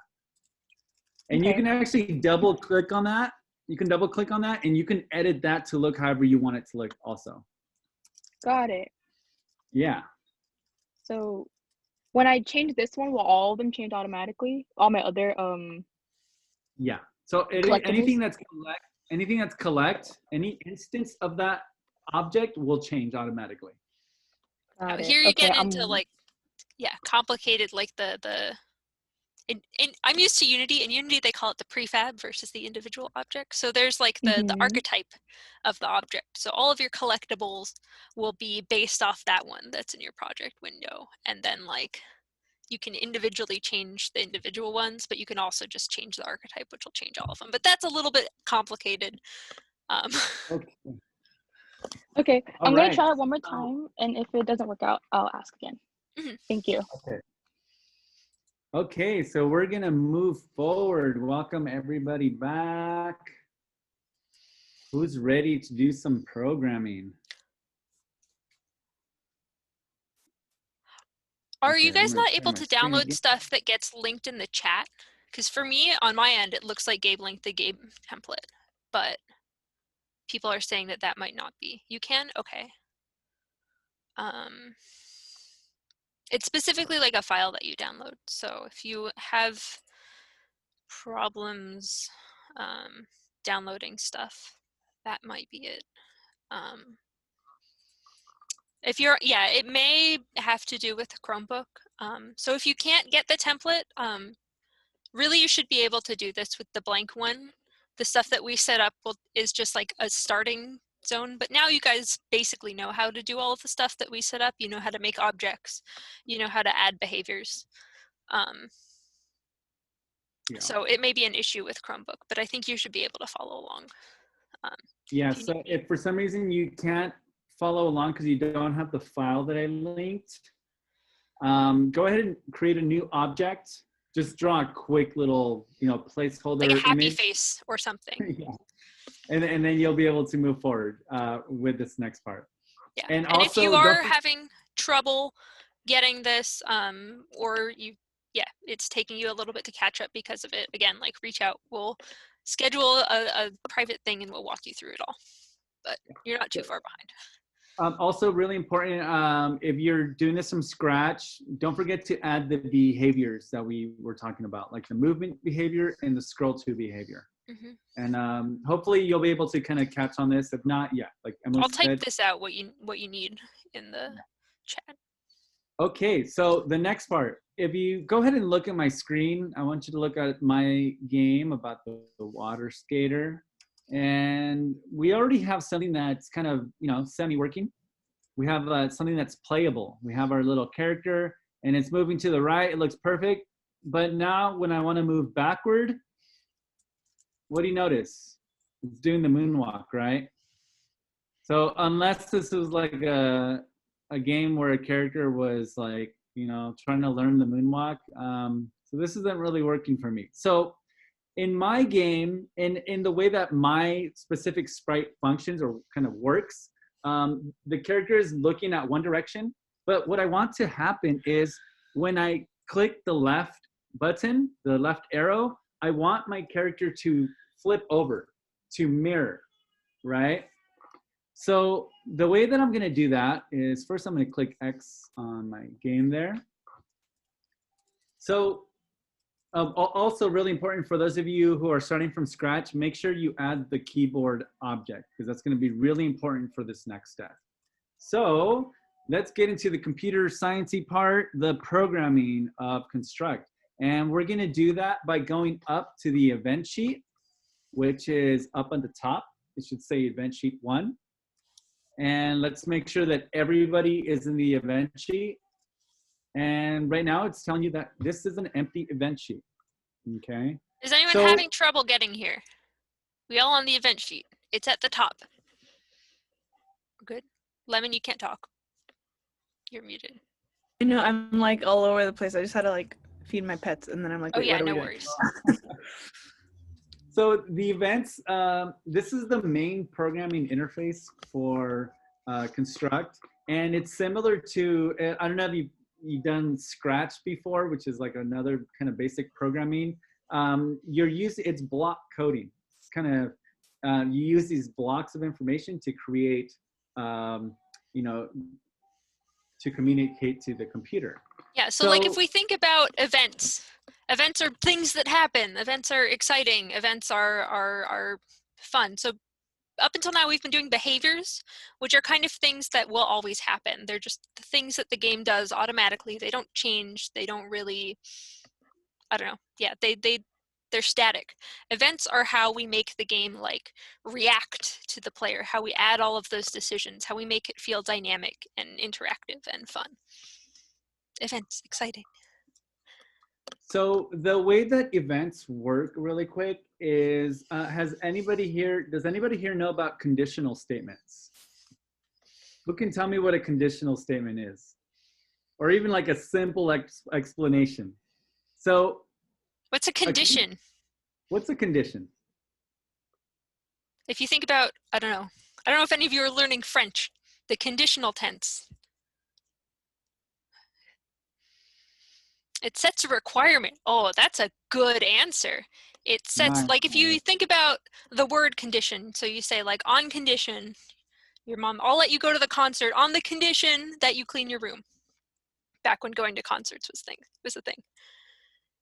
And you Okay. can actually double click on that. You can double click on that, and you can edit that to look however you want it to look also. Got it. Yeah. So when I change this one, will all of them change automatically? All my other Yeah. So collectibles? anything that's collect, any instance of that object will change automatically. Got it. Here you Okay, get into like, yeah, complicated, like I'm used to Unity. In Unity, they call it the prefab versus the individual object. So there's like the archetype of the object. So all of your collectibles will be based off that one that's in your project window. And then like you can individually change the individual ones, but you can also just change the archetype, which will change all of them. But that's a little bit complicated. Okay, All I'm right. gonna try it one more time, and if it doesn't work out, I'll ask again. Thank you. Okay, so we're gonna move forward. Welcome everybody back. Who's ready to do some programming? Are Okay, you guys I'm gonna not share able my to screen download again. stuff that gets linked in the chat? Because for me, on my end, it looks like Gabe linked the Gabe template, but people are saying that that might not be. You can? Okay. It's specifically like a file that you download. So if you have problems downloading stuff, that might be it. If you're, yeah, it may have to do with the Chromebook. So if you can't get the template, really you should be able to do this with the blank one. The stuff that we set up is just like a starting zone, but now you guys basically know how to do all of the stuff that we set up. You know how to make objects, you know how to add behaviors. So it may be an issue with Chromebook, but I think you should be able to follow along. Yeah, so if for some reason you can't follow along because you don't have the file that I linked, go ahead and create a new object. Just draw a quick little, placeholder like a happy image. face or something. Yeah. and then you'll be able to move forward with this next part. Yeah. And And if you also, are don't for- having trouble getting this, or it's taking you a little bit to catch up because of it, again, like reach out. We'll schedule a private thing and we'll walk you through it all. But you're not too far behind. Also really important, if you're doing this from scratch, don't forget to add the behaviors that we were talking about, like the movement behavior and the scroll to behavior. Mhm. And hopefully you'll be able to kind of catch on this. If not, yeah, like Emily I'll type said. this out, what you need in the chat. Okay, so the next part, if you go ahead and look at my screen, I want you to look at my game about the water skater. And we already have something that's kind of, semi-working. We have something that's playable. We have our little character and it's moving to the right. It looks perfect. But now when I want to move backward, what do you notice? It's doing the moonwalk, right? So unless this was like a game where a character was like, trying to learn the moonwalk, so this isn't really working for me. So in my game, in the way that my specific sprite functions or kind of works, the character is looking at one direction, but what I want to happen is when I click the left button, the left arrow, I want my character to flip over, to mirror, right? So the way that I'm gonna do that is first I'm gonna click X on my game there. So also really important for those of you who are starting from scratch, make sure you add the keyboard object because that's gonna be really important for this next step. So let's get into the computer sciencey part, the programming of Construct. And we're gonna do that by going up to the event sheet, which is up on the top. It should say event sheet 1. And let's make sure that everybody is in the event sheet. And right now it's telling you that this is an empty event sheet, okay? Is anyone So- having trouble getting here? We all on the event sheet. It's at the top. Good. Lemon, you can't talk. You're muted. I'm like all over the place. I just had to like feed my pets, and then I'm like, Oh wait, yeah, what are no we doing? worries. So the events, this is the main programming interface for Construct. And it's similar to, I don't know if you've done Scratch before, which is like another kind of basic programming. It's block coding. It's kind of, you use these blocks of information to create, to communicate to the computer. Yeah, so like if So- we think about events are things that happen. Events are exciting. Events are fun. So up until now, we've been doing behaviors, which are kind of things that will always happen. They're just the things that the game does automatically. They don't change. They don't really, I don't know. Yeah, they're static. Events are how we make the game like react to the player, how we add all of those decisions, how we make it feel dynamic and interactive and fun. Events, exciting. So the way that events work really quick is, does anybody here know about conditional statements? Who can tell me what a conditional statement is? Or even like a simple explanation. So What's a condition? what's a condition? If you think about, I don't know if any of you are learning French, the conditional tense. It sets a requirement. Oh, that's a good answer. It sets, Nice. like if you think about the word condition, so you say like on condition, your mom, I'll let you go to the concert on the condition that you clean your room. Back when going to concerts was a thing.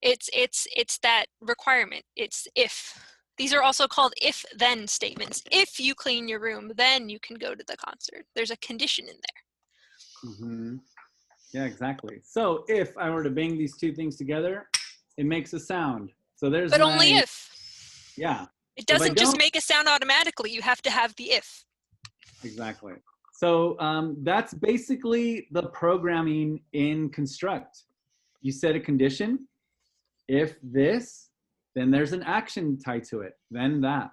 It's that requirement. It's if. These are also called if-then statements. If you clean your room, then you can go to the concert. There's a condition in there. Mm-hmm. Yeah, exactly. So if I were to bang these two things together, it makes a sound. So there's But only if. Yeah, It If I doesn't just don't- make a sound automatically. You have to have the if. exactly. So that's basically the programming in Construct. You set a condition. If this, then there's an action tied to it, then that.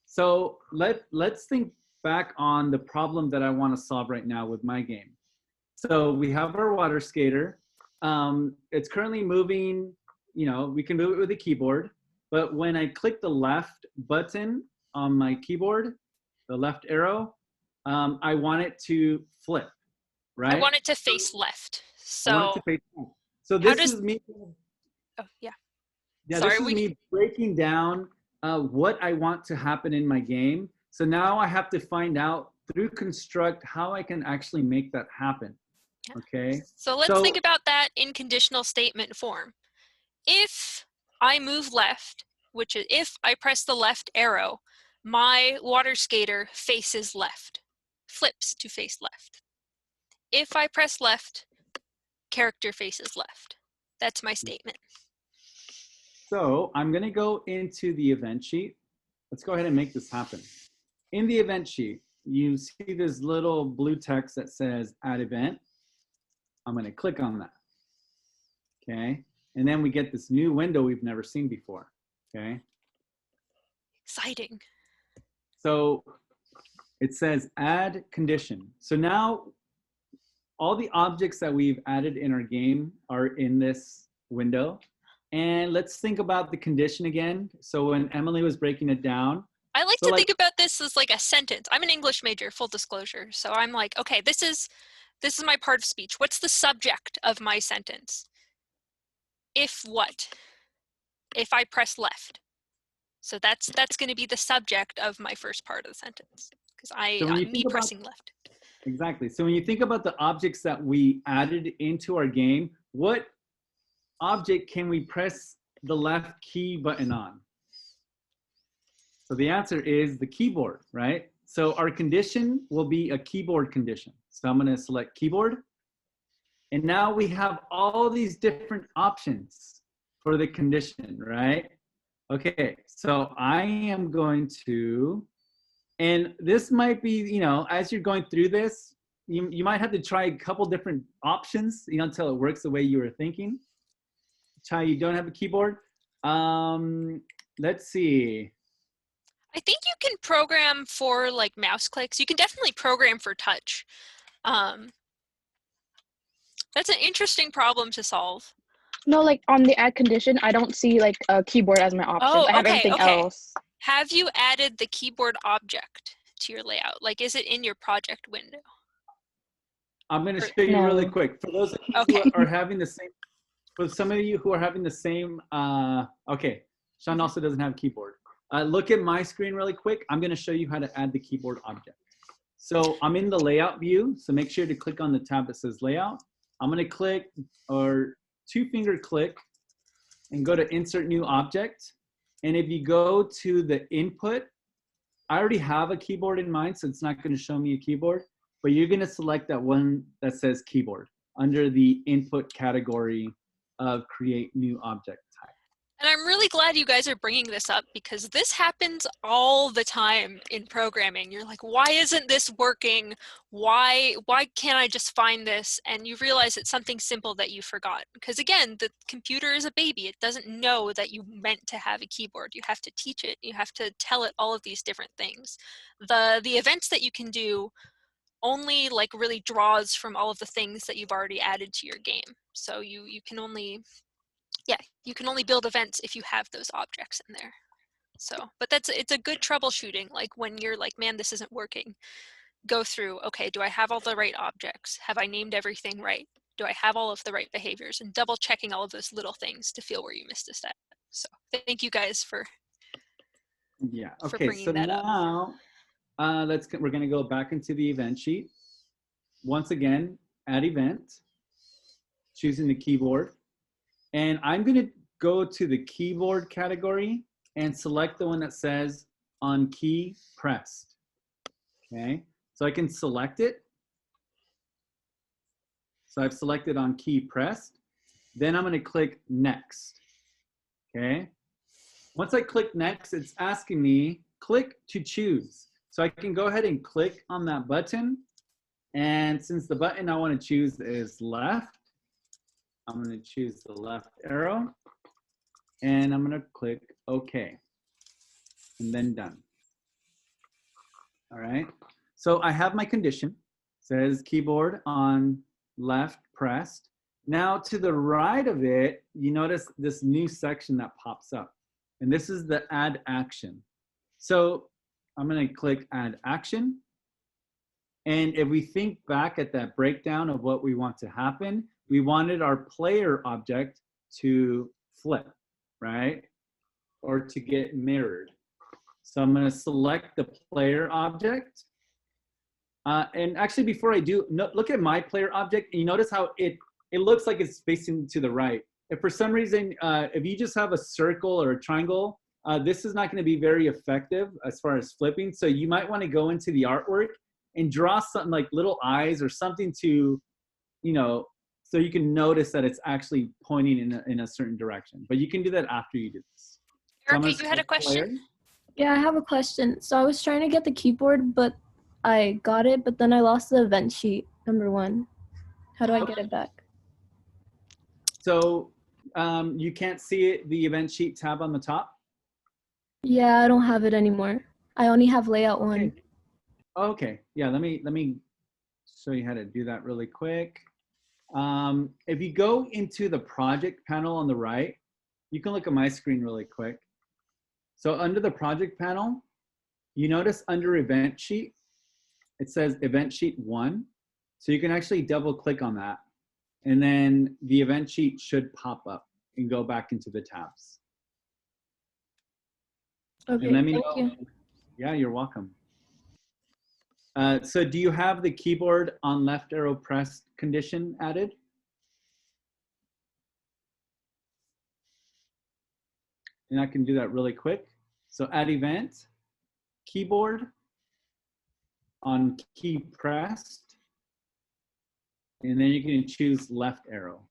So let's think back on the problem that I want to solve right now with my game. So we have our water skater. It's currently moving, we can move it with a keyboard, but when I click the left button on my keyboard, the left arrow, I want it to flip, right? I want it to face left. I want it So to face left. So how this does- is me. oh, yeah. Yeah, Sorry, this is me breaking down what I want to happen in my game. So now I have to find out through construct how I can actually make that happen. Okay. So let's think about that in conditional statement form. If I move left, which is if I press the left arrow, my water skater faces left, flips to face left. If I press left, character faces left. That's my statement. So I'm going to go into the event sheet. Let's go ahead and make this happen. In the event sheet, you see this little blue text that says add event. I'm going to click on that. Okay. And then we get this new window we've never seen before. Okay. Exciting. So it says add condition. So now all the objects that we've added in our game are in this window. And let's think about the condition again. So when Emily was breaking it down, I like to think about this as like a sentence. I'm an English major, full disclosure. So I'm like, okay, this is my part of speech. What's the subject of my sentence? If what? If I press left. So that's going to be the subject of my first part of the sentence, because me pressing left. Exactly. So when you think about the objects that we added into our game, what object can we press the left key button on? So the answer is the keyboard, right? So our condition will be a keyboard condition. So I'm going to select keyboard. And now we have all these different options for the condition, right? Okay, so I am going to, and this might be, you know, as you're going through this, you might have to try a couple different options, you know, until it works the way you were thinking. Try you don't have a keyboard. Let's see. I think you can program for like mouse clicks. You can definitely program for touch. That's an interesting problem to solve. No, like on the add condition, I don't see like a keyboard as my option. Oh, I have okay, everything okay. else. Have you added the keyboard object to your layout? Like, is it in your project window? I'm going to show you really No. quick. For those of you Okay. who are having the same, for some of you who are having the same, okay, Sean also doesn't have a keyboard. Look at my screen really quick. I'm going to show you how to add the keyboard object. So I'm in the layout view. So make sure to click on the tab that says layout. I'm going to click or two-finger click and go to insert new object. And if you go to the input, I already have a keyboard in mind, so it's not going to show me a keyboard, but you're going to select that one that says keyboard under the input category of create new object type. And I'm really glad you guys are bringing this up, because this happens all the time in programming. You're like, why isn't this working? Why can't I just find this? And you realize it's something simple that you forgot. Because again, the computer is a baby. It doesn't know that you meant to have a keyboard. You have to teach it. You have to tell it all of these different things. The events that you can do only like really draws from all of the things that you've already added to your game. So you can only build events if you have those objects in there. So, but it's a good troubleshooting. Like when you're like, man, this isn't working, go through, okay, do I have all the right objects? Have I named everything right? Do I have all of the right behaviors? And double checking all of those little things to feel where you missed a step. So thank you guys for Okay, so bringing that up. now we're going to go back into the event sheet. Once again, add event, choosing the keyboard. And I'm going to go to the keyboard category and select the one that says on key pressed. Okay, so I can select it. So I've selected on key pressed. Then I'm going to click next. Okay, once I click next, it's asking me click to choose. So I can go ahead and click on that button. And since the button I want to choose is left, I'm going to choose the left arrow and I'm going to click OK and then done. All right. So I have my condition. It says keyboard on left pressed. Now to the right of it, you notice this new section that pops up. And this is the add action. So I'm going to click add action. And if we think back at that breakdown of what we want to happen, we wanted our player object to flip, right? Or to get mirrored. So I'm going to select the player object. And actually, before I do, look at my player object. And you notice how it looks like it's facing to the right. If for some reason, if you just have a circle or a triangle, this is not going to be very effective as far as flipping. So you might want to go into the artwork and draw something like little eyes or something to, you know, so you can notice that it's actually pointing in a certain direction. But you can do that after you do this. Erica, you had a question? Yeah, I have a question. So I was trying to get the keyboard, but I got it, but then I lost the event sheet, number 1. How do I get it back? So you can't see it, the event sheet tab on the top? Yeah, I don't have it anymore. I only have layout 1. Okay, yeah, let me show you how to do that really quick. If you go into the project panel on the right, you can look at my screen really quick. So under the project panel, you notice under event sheet, it says event sheet 1. So you can actually double click on that. And then the event sheet should pop up and go back into the tabs. Okay, And let me thank know. you. Yeah, you're welcome. So do you have the keyboard on left arrow pressed condition added? And I can do that really quick. So add event, keyboard on key pressed, and then you can choose left arrow.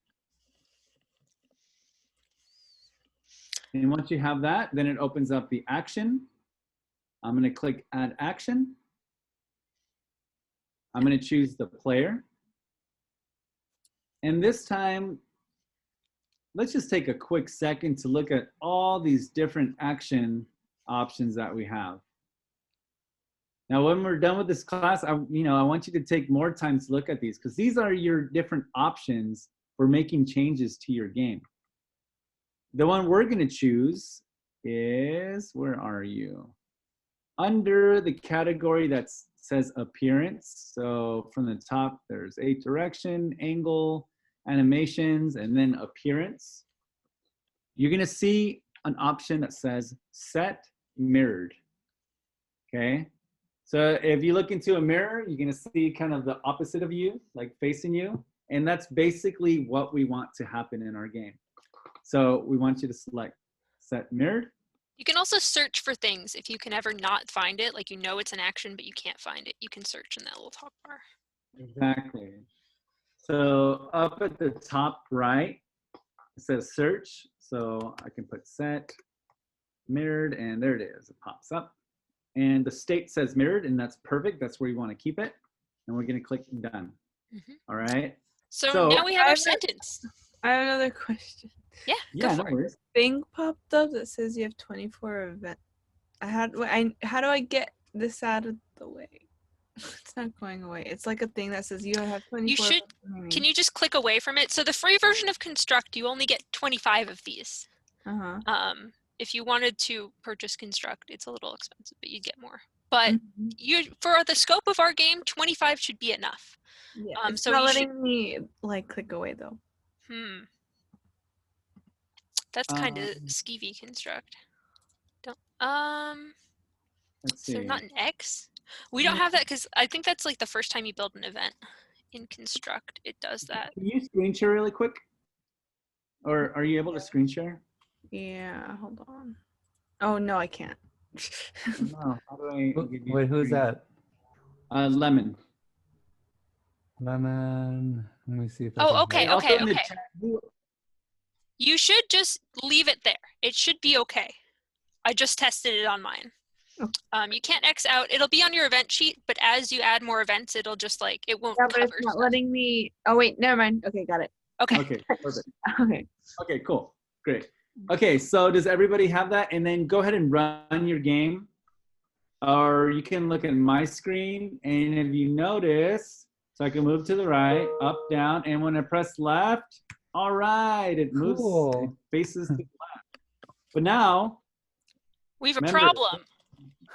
And once you have that, then it opens up the action. I'm going to click add action. I'm going to choose the player. And this time, let's just take a quick second to look at all these different action options that we have. Now, when we're done with this class, I want you to take more time to look at these because these are your different options for making changes to your game. The one we're going to choose is, where are you? Under the category that says appearance. So from the top, there's age direction, angle, animations, and then appearance. You're going to see an option that says set mirrored. Okay. So if you look into a mirror, you're going to see kind of the opposite of you, like facing you. And that's basically what we want to happen in our game. So we want you to select set mirrored. You can also search for things if you can ever not find it, like you know it's an action, but you can't find it. You can search in that little top bar. Exactly. So up at the top right, it says search. So I can put set mirrored, and there it is. It pops up. And the state says mirrored, and that's perfect. That's where you want to keep it. And we're going to click done. All right. So now we have our sentence. I have another question. Yeah, No worries. Thing popped up that says you have 24 events. How do I get this out of the way? It's not going away. It's like a thing that says you have 24. You should. Can you just click away from it? So the free version of Construct, you only get 25 of these. If you wanted to purchase Construct, it's a little expensive, but you get more. But for the scope of our game, 25 should be enough. Yeah, it's so not letting me like click away though. That's kind of skeevy Construct. Let's So see. not an X? We don't have that because I think that's like the first time you build an event in Construct. It does that. Can you screen share really quick? Or are you able to screen share? Yeah, hold on. Oh no, I can't. No. How do I give you Wait, who's screen? that? Lemon. Lemon. Let me see if I Oh, can- okay, Also okay, in the okay. chat, You should just leave it there. It should be okay. I just tested it on mine. You can't X out. It'll be on your event sheet, but as you add more events, it'll just like, it won't Yeah, but cover it's not stuff. letting me. Oh wait, never mind. Okay, got it. Okay. Okay, perfect. Okay. Okay, cool. Great. Okay, so does everybody have that? And then go ahead and run your game. Or you can look at my screen, and if you notice, so I can move to the right, up, down, and when I press left, all right, it moves, Cool. it faces to the left. But now, We have a remember- problem.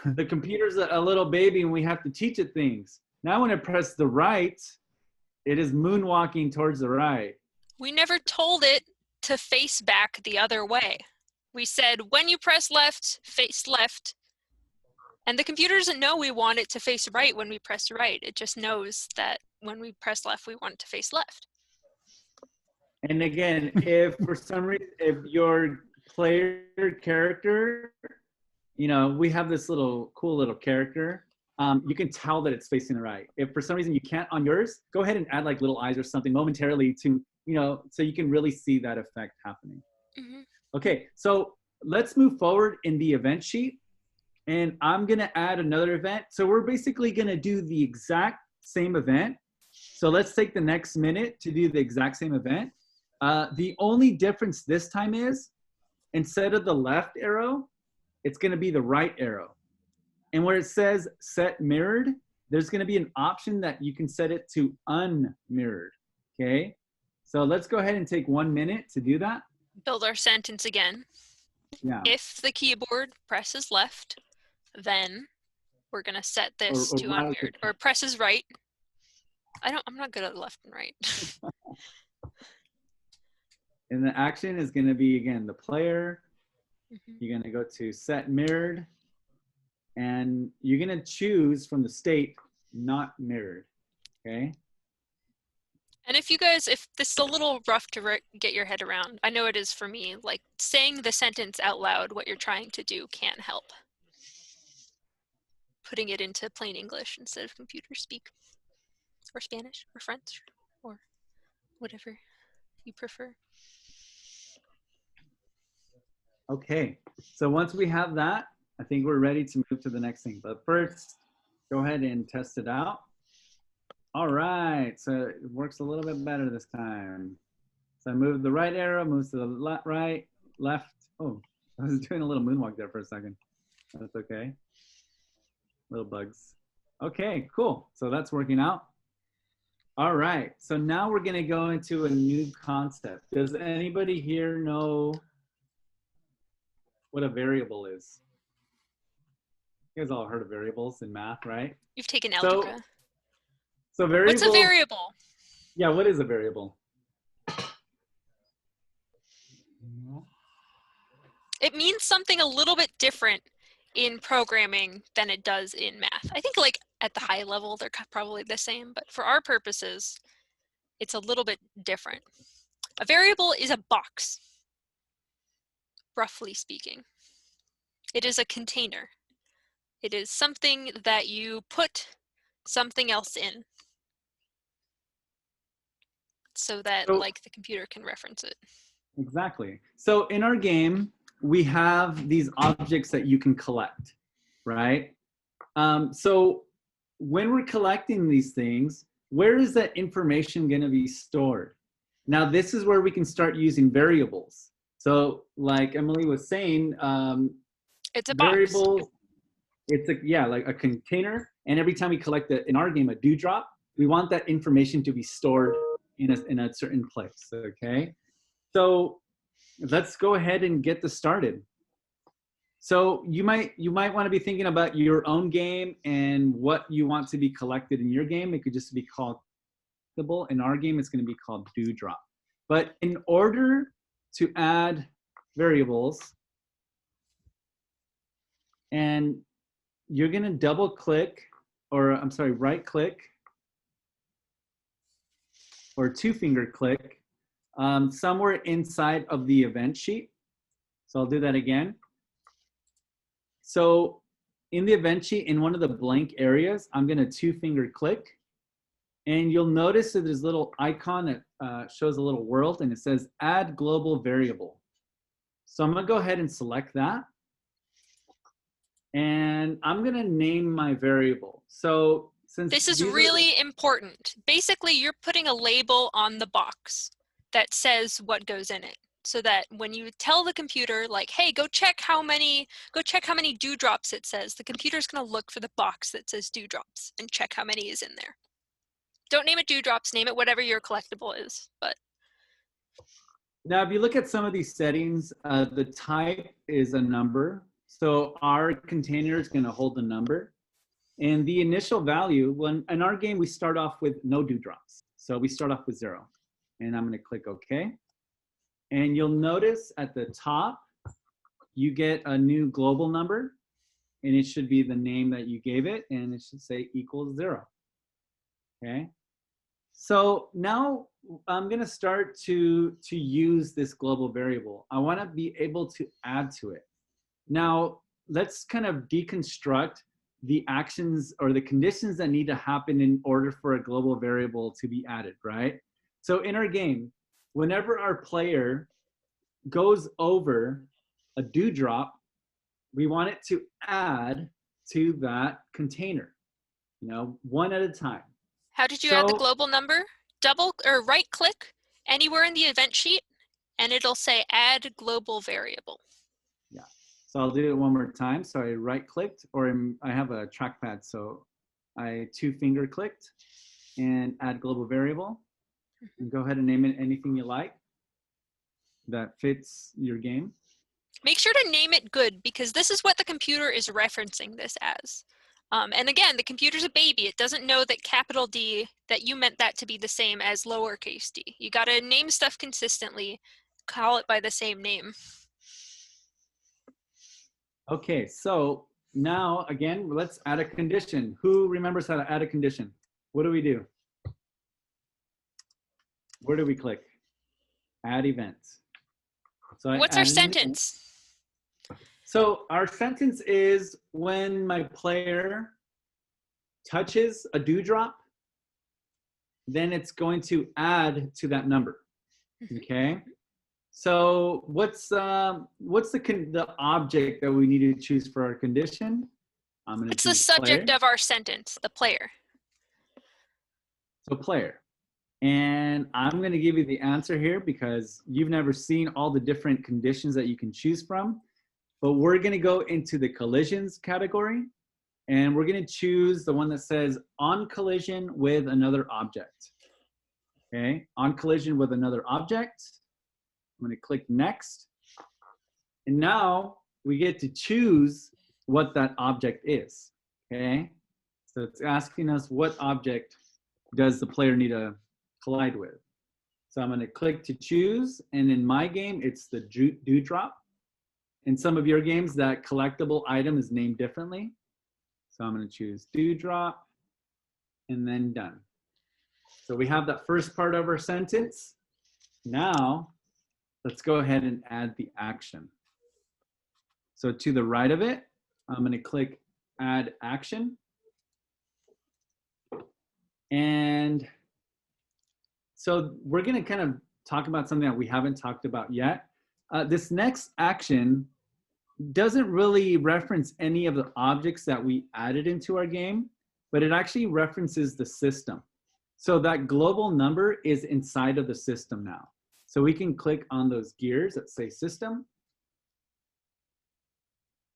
The computer's a little baby and we have to teach it things. Now when I press the right, it is moonwalking towards the right. We never told it to face back the other way. We said, when you press left, face left. And the computer doesn't know we want it to face right when we press right. It just knows that when we press left, we want it to face left. And again, if for some reason, if your player character, you know, we have this cool little character, you can tell that it's facing the right. If for some reason you can't on yours, go ahead and add like little eyes or something momentarily to, you know, so you can really see that effect happening. Mm-hmm. Okay, so let's move forward in the event sheet. And I'm gonna add another event. So we're basically gonna do the exact same event. So let's take the next minute to do the exact same event. The only difference this time is, instead of the left arrow, it's gonna be the right arrow. And where it says set mirrored, there's gonna be an option that you can set it to unmirrored, okay? So let's go ahead and take 1 minute to do that. Build our sentence again. Yeah. If the keyboard presses left, then we're gonna set this Or to right. unmirrored. Or presses right. I'm not good at left and right. And the action is gonna be, again, the player. Mhm. You're gonna go to set mirrored. And you're gonna choose from the state not mirrored, okay? And if this is a little rough to get your head around, I know it is for me, like saying the sentence out loud, what you're trying to do can help. Putting it into plain English instead of computer speak, or Spanish, or French, or whatever you prefer. Okay, so once we have that, I think we're ready to move to the next thing. But first, go ahead and test it out. All right, so it works a little bit better this time. So I move the right arrow, moves to the right, left. Oh, I was doing a little moonwalk there for a second. That's okay. Little bugs. Okay, cool. So that's working out. All right, so now we're gonna go into a new concept. Does anybody here know what a variable is? You guys all heard of variables in math, right? You've taken algebra. So variable. What's a variable? Yeah, what is a variable? It means something a little bit different in programming than it does in math. I think like at the high level, they're probably the same, but for our purposes, it's a little bit different. A variable is a box, roughly speaking. It is a container. It is something that you put something else in so that like the computer can reference it. Exactly. So in our game, we have these objects that you can collect, right? So when we're collecting these things, where is that information going to be stored? Now, this is where we can start using variables. So like Emily was saying, it's a variable, box. It's like a container. And every time we collect in our game, a dewdrop, we want that information to be stored in a certain place, okay? So let's go ahead and get this started. So you might want to be thinking about your own game and what you want to be collected in your game. It could just be called, in our game, it's going to be called dewdrop. But in order to add variables, and you're going to double click, or I'm sorry, right click, or two finger click somewhere inside of the event sheet. So I'll do that again. So in the event sheet, in one of the blank areas, I'm gonna two finger click, and you'll notice that there's a little icon that shows a little world, and it says add global variable. So I'm gonna go ahead and select that. And I'm gonna name my variable. So since this is really important. Basically, you're putting a label on the box that says what goes in it, so that when you tell the computer, like, hey, go check how many dewdrops it says, the computer's gonna look for the box that says dewdrops and check how many is in there. Don't name it dewdrops, name it whatever your collectible is. But now, if you look at some of these settings, the type is a number. So our container is going to hold the number. And the initial value, when in our game, we start off with no dewdrops. So we start off with 0. And I'm going to click OK. And you'll notice at the top, you get a new global number. And it should be the name that you gave it. And it should say equals 0. Okay. So now I'm going to start to use this global variable. I want to be able to add to it. Now, let's kind of deconstruct the actions or the conditions that need to happen in order for a global variable to be added, right? So in our game, whenever our player goes over a dewdrop, we want it to add to that container, you know, one at a time. How did you add the global number? Double or right click anywhere in the event sheet and it'll say add global variable. Yeah, so I'll do it one more time. So I right clicked, or I have a trackpad. So I 2-finger clicked and add global variable. And go ahead and name it anything you like that fits your game. Make sure to name it good because this is what the computer is referencing this as. And again, the computer's a baby. It doesn't know that capital D, that you meant that to be the same as lowercase d. You got to name stuff consistently, call it by the same name. Okay, so now again, let's add a condition. Who remembers how to add a condition? What do we do? Where do we click? Add event. So what's our sentence? So our sentence is when my player touches a dewdrop, then it's going to add to that number. Okay. So what's the object that we need to choose for our condition? It's the subject of our sentence, the player. So player. And I'm going to give you the answer here because you've never seen all the different conditions that you can choose from. But we're going to go into the collisions category, and we're going to choose the one that says on collision with another object. Okay, on collision with another object. I'm going to click next. And now we get to choose what that object is. Okay, so it's asking us what object does the player need to collide with. So I'm going to click to choose, and in my game, it's the dewdrop. In some of your games, that collectible item is named differently. So I'm going to choose dewdrop and then done. So we have that first part of our sentence. Now, let's go ahead and add the action. So to the right of it, I'm going to click add action. And so we're going to kind of talk about something that we haven't talked about yet. This next action doesn't really reference any of the objects that we added into our game, but it actually references the system. So that global number is inside of the system now. So we can click on those gears that say system.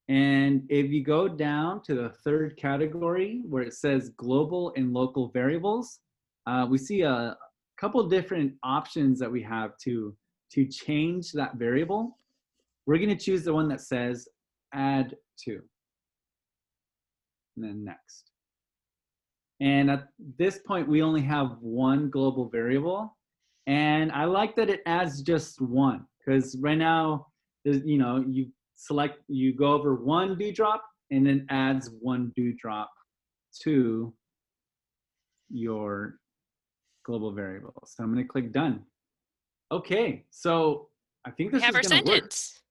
And if you go down to the third category where it says global and local variables, we see a couple different options that we have to change that variable. We're going to choose the one that says add to, and then next. And at this point, we only have one global variable. And I like that it adds just one, because right now, you know, you go over one dewdrop and then adds one dewdrop to your global variable. So I'm going to click done. Okay, so I think this is going to work. We have our sentence.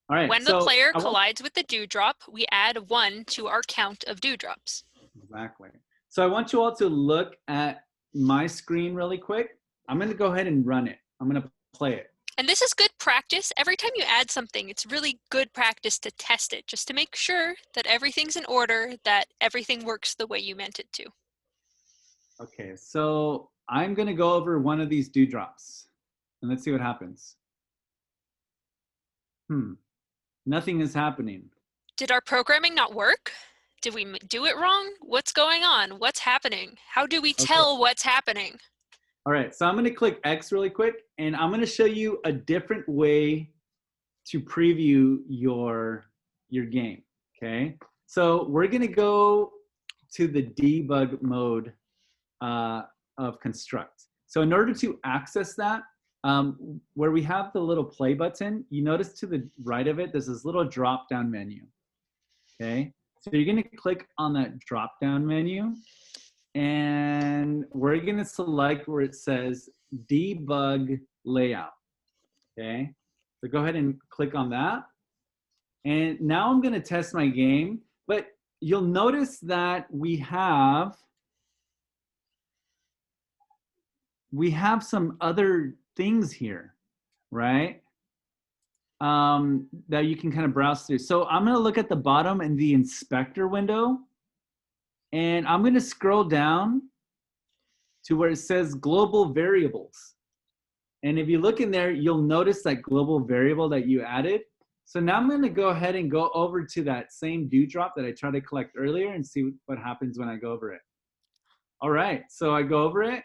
All right. When the player collides with the dewdrop, we add 1 to our count of dewdrops. Exactly. So I want you all to look at my screen really quick. I'm going to go ahead and run it. I'm going to play it. And this is good practice. Every time you add something, it's really good practice to test it, just to make sure that everything's in order, that everything works the way you meant it to. Okay, so I'm going to go over one of these dewdrops, and let's see what happens. Nothing is happening. Did our programming not work? Did we do it wrong? What's going on? What's happening? How do we tell what's happening? All right, so I'm going to click X really quick, and I'm going to show you a different way to preview your your game, okay? So we're gonna go to the debug mode of Construct. So in order to access that, where we have the little play button, you notice to the right of it, there's this little drop-down menu, okay? So you're gonna click on that drop-down menu, and we're gonna select where it says Debug Layout, okay? So go ahead and click on that. And now I'm gonna test my game, but you'll notice that we have some other things here, right? That you can kind of browse through. So I'm gonna look at the bottom in the inspector window, and I'm gonna scroll down to where it says global variables. And if you look in there, you'll notice that global variable that you added. So now I'm gonna go ahead and go over to that same dewdrop that I tried to collect earlier and see what happens when I go over it. All right, so I go over it.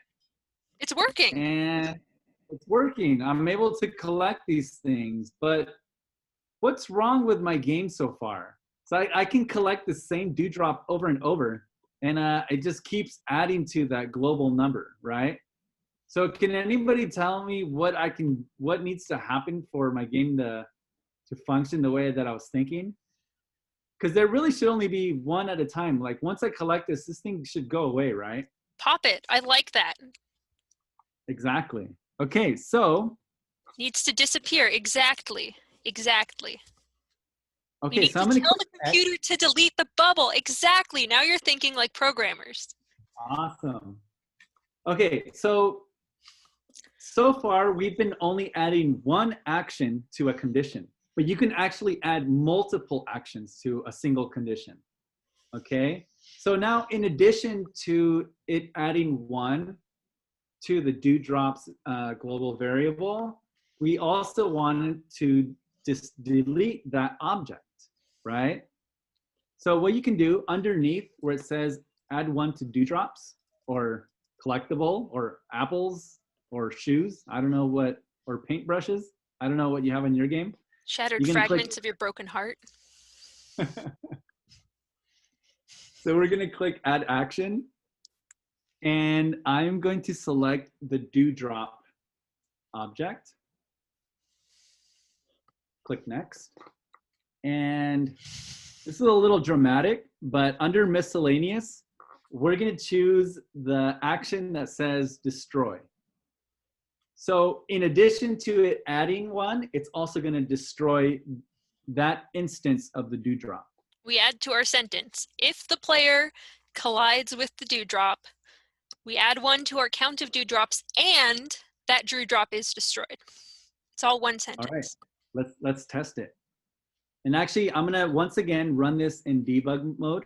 It's working. And it's working. I'm able to collect these things, but what's wrong with my game so far? So I can collect the same dewdrop over and over, and it just keeps adding to that global number, right? So can anybody tell me what needs to happen for my game to function the way that I was thinking? Because there really should only be one at a time. Like once I collect this thing should go away, right? Pop it. I like that. Exactly. Okay, so. Needs to disappear. Exactly. Exactly. You Okay, need so to I'm gonna tell click the computer to delete the bubble. Exactly. Now you're thinking like programmers. Awesome. Okay, so far we've been only adding one action to a condition, but you can actually add multiple actions to a single condition. Okay, so now in addition to it adding one to the dewdrops global variable, we also wanted to just delete that object, right? So what you can do underneath where it says add one to dewdrops or collectible or apples or shoes, I don't know what, or paintbrushes, I don't know what you have in your game. Shattered You're gonna fragments of your broken heart. So we're gonna click add action, and I'm going to select the dewdrop object. Click next. And this is a little dramatic, but under miscellaneous, we're gonna choose the action that says destroy. So in addition to it adding one, it's also gonna destroy that instance of the dewdrop. We add to our sentence, if the player collides with the dewdrop, we add one to our count of dewdrops and that dewdrop is destroyed. It's all one sentence. All right, let's test it. And actually, I'm gonna once again run this in debug mode,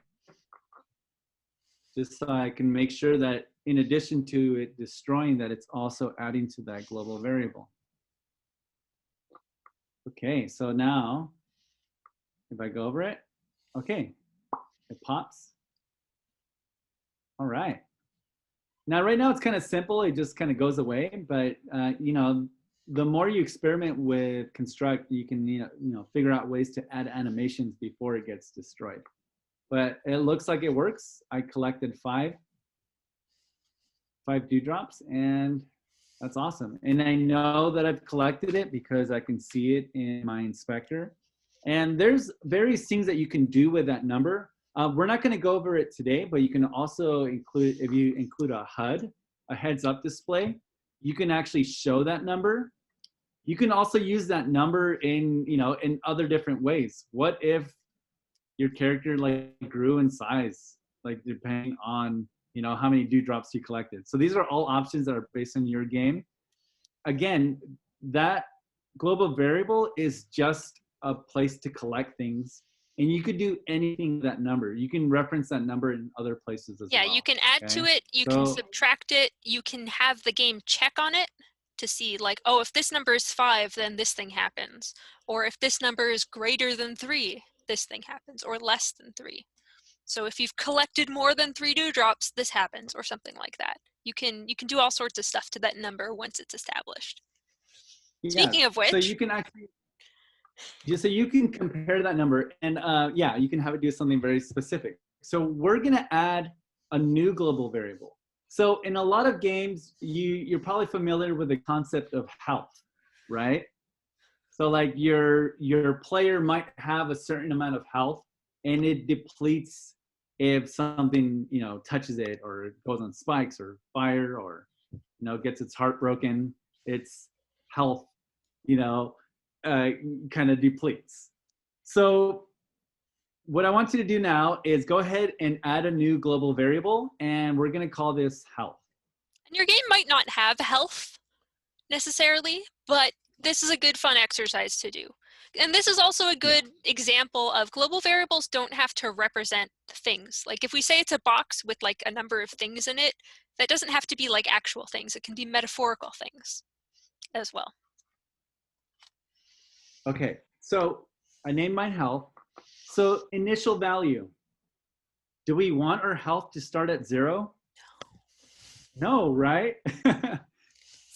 just so I can make sure that in addition to it destroying that, it's also adding to that global variable. Okay, so now, if I go over it, okay, it pops. All right. Now, right now it's kind of simple. It just kind of goes away, but you know, the more you experiment with Construct, you can figure out ways to add animations before it gets destroyed. But it looks like it works. I collected five dewdrops, and that's awesome. And I know that I've collected it because I can see it in my inspector. And there's various things that you can do with that number. We're not going to go over it today, but you can also include, if you include a HUD, a heads-up display, you can actually show that number. You can also use that number in other different ways. What if your character like grew in size, like depending on how many dewdrops you collected? So these are all options that are based on your game. Again, that global variable is just a place to collect things. And you could do anything with that number. You can reference that number in other places as well. Yeah, you can add to it, you can subtract it, you can have the game check on it to see like, oh, if this number is 5, then this thing happens. Or if this number is greater than 3, this thing happens, or less than 3. So if you've collected more than 3 dewdrops, this happens, or something like that. You can do all sorts of stuff to that number once it's established. Yeah. Speaking of which, so you can actually just so you can compare that number. And yeah, you can have it do something very specific. So we're going to add a new global variable. So in a lot of games, you're probably familiar with the concept of health, right? So like your player might have a certain amount of health, and it depletes if something, you know, touches it, or it goes on spikes or fire, or, you know, gets its heart broken. Its health, you know, kind of depletes. So what I want you to do now is go ahead and add a new global variable, and we're going to call this health. And your game might not have health necessarily, but this is a good fun exercise to do. And this is also a good example of global variables don't have to represent things. Like if we say it's a box with like a number of things in it, that doesn't have to be like actual things. It can be metaphorical things as well. Okay, so I named mine health. So initial value, do we want our health to start at 0? No, right?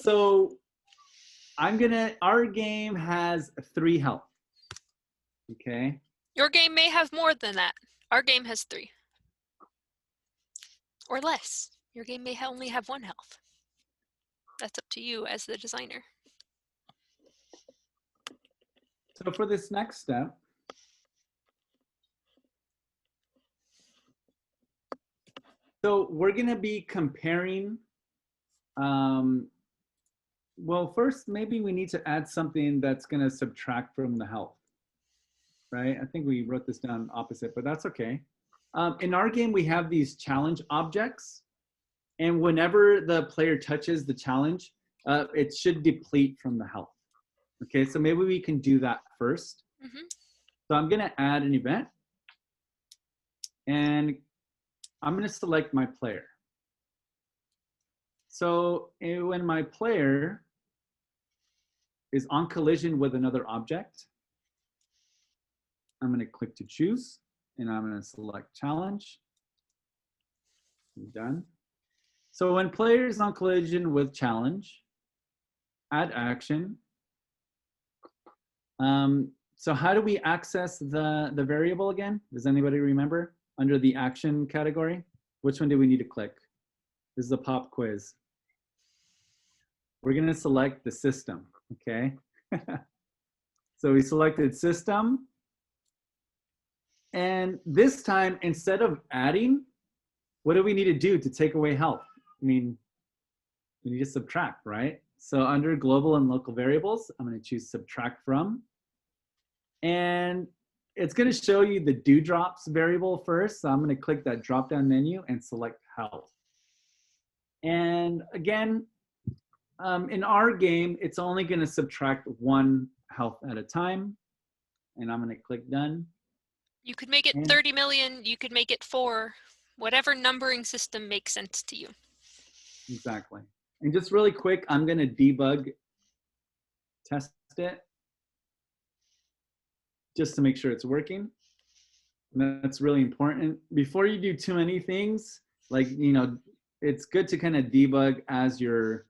So our game has 3 health, okay? Your game may have more than that. Our game has 3. Or less. Your game may only have 1 health. That's up to you as the designer. So for this next step, so we're going to be comparing, well, first, maybe we need to add something that's going to subtract from the health, right? I think we wrote this down opposite, but that's okay. In our game, we have these challenge objects, and whenever the player touches the challenge, it should deplete from the health. Okay, so maybe we can do that first. Mm-hmm. So I'm going to add an event, and I'm going to select my player. So when my player is on collision with another object, I'm going to click to choose, and I'm going to select challenge. I'm done. So when player is on collision with challenge, add action. So how do we access the variable again? Does anybody remember? Under the action category, which one do we need to click? This is a pop quiz. We're going to select the system, okay? So we selected system. And this time, instead of adding, what do we need to do to take away health? I mean, we need to subtract, right? So under global and local variables, I'm going to choose subtract from. And it's going to show you the dewdrops variable first. So I'm going to click that drop-down menu and select health. And again, in our game, it's only going to subtract 1 health at a time. And I'm going to click done. You could make it 30 million. You could make it 4. Whatever numbering system makes sense to you. Exactly. And just really quick, I'm going to debug test it, just to make sure it's working. And that's really important. Before you do too many things, like, you know, it's good to kind of debug as you're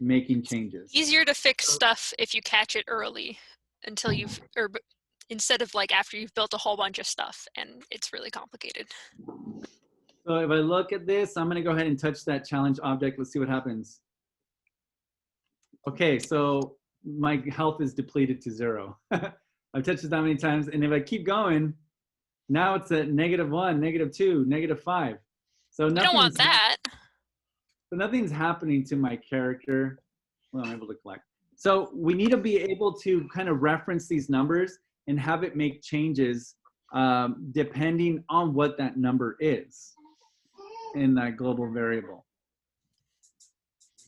making changes. Easier to fix stuff if you catch it early until you've, or instead of like after you've built a whole bunch of stuff and it's really complicated. So if I look at this, I'm gonna go ahead and touch that challenge object. Let's see what happens. Okay, so my health is depleted to 0. I've touched it that many times, and if I keep going, now it's at -1, -2, -5. So You don't want that. So nothing's happening to my character. Well, I'm able to collect. So we need to be able to kind of reference these numbers and have it make changes depending on what that number is in that global variable.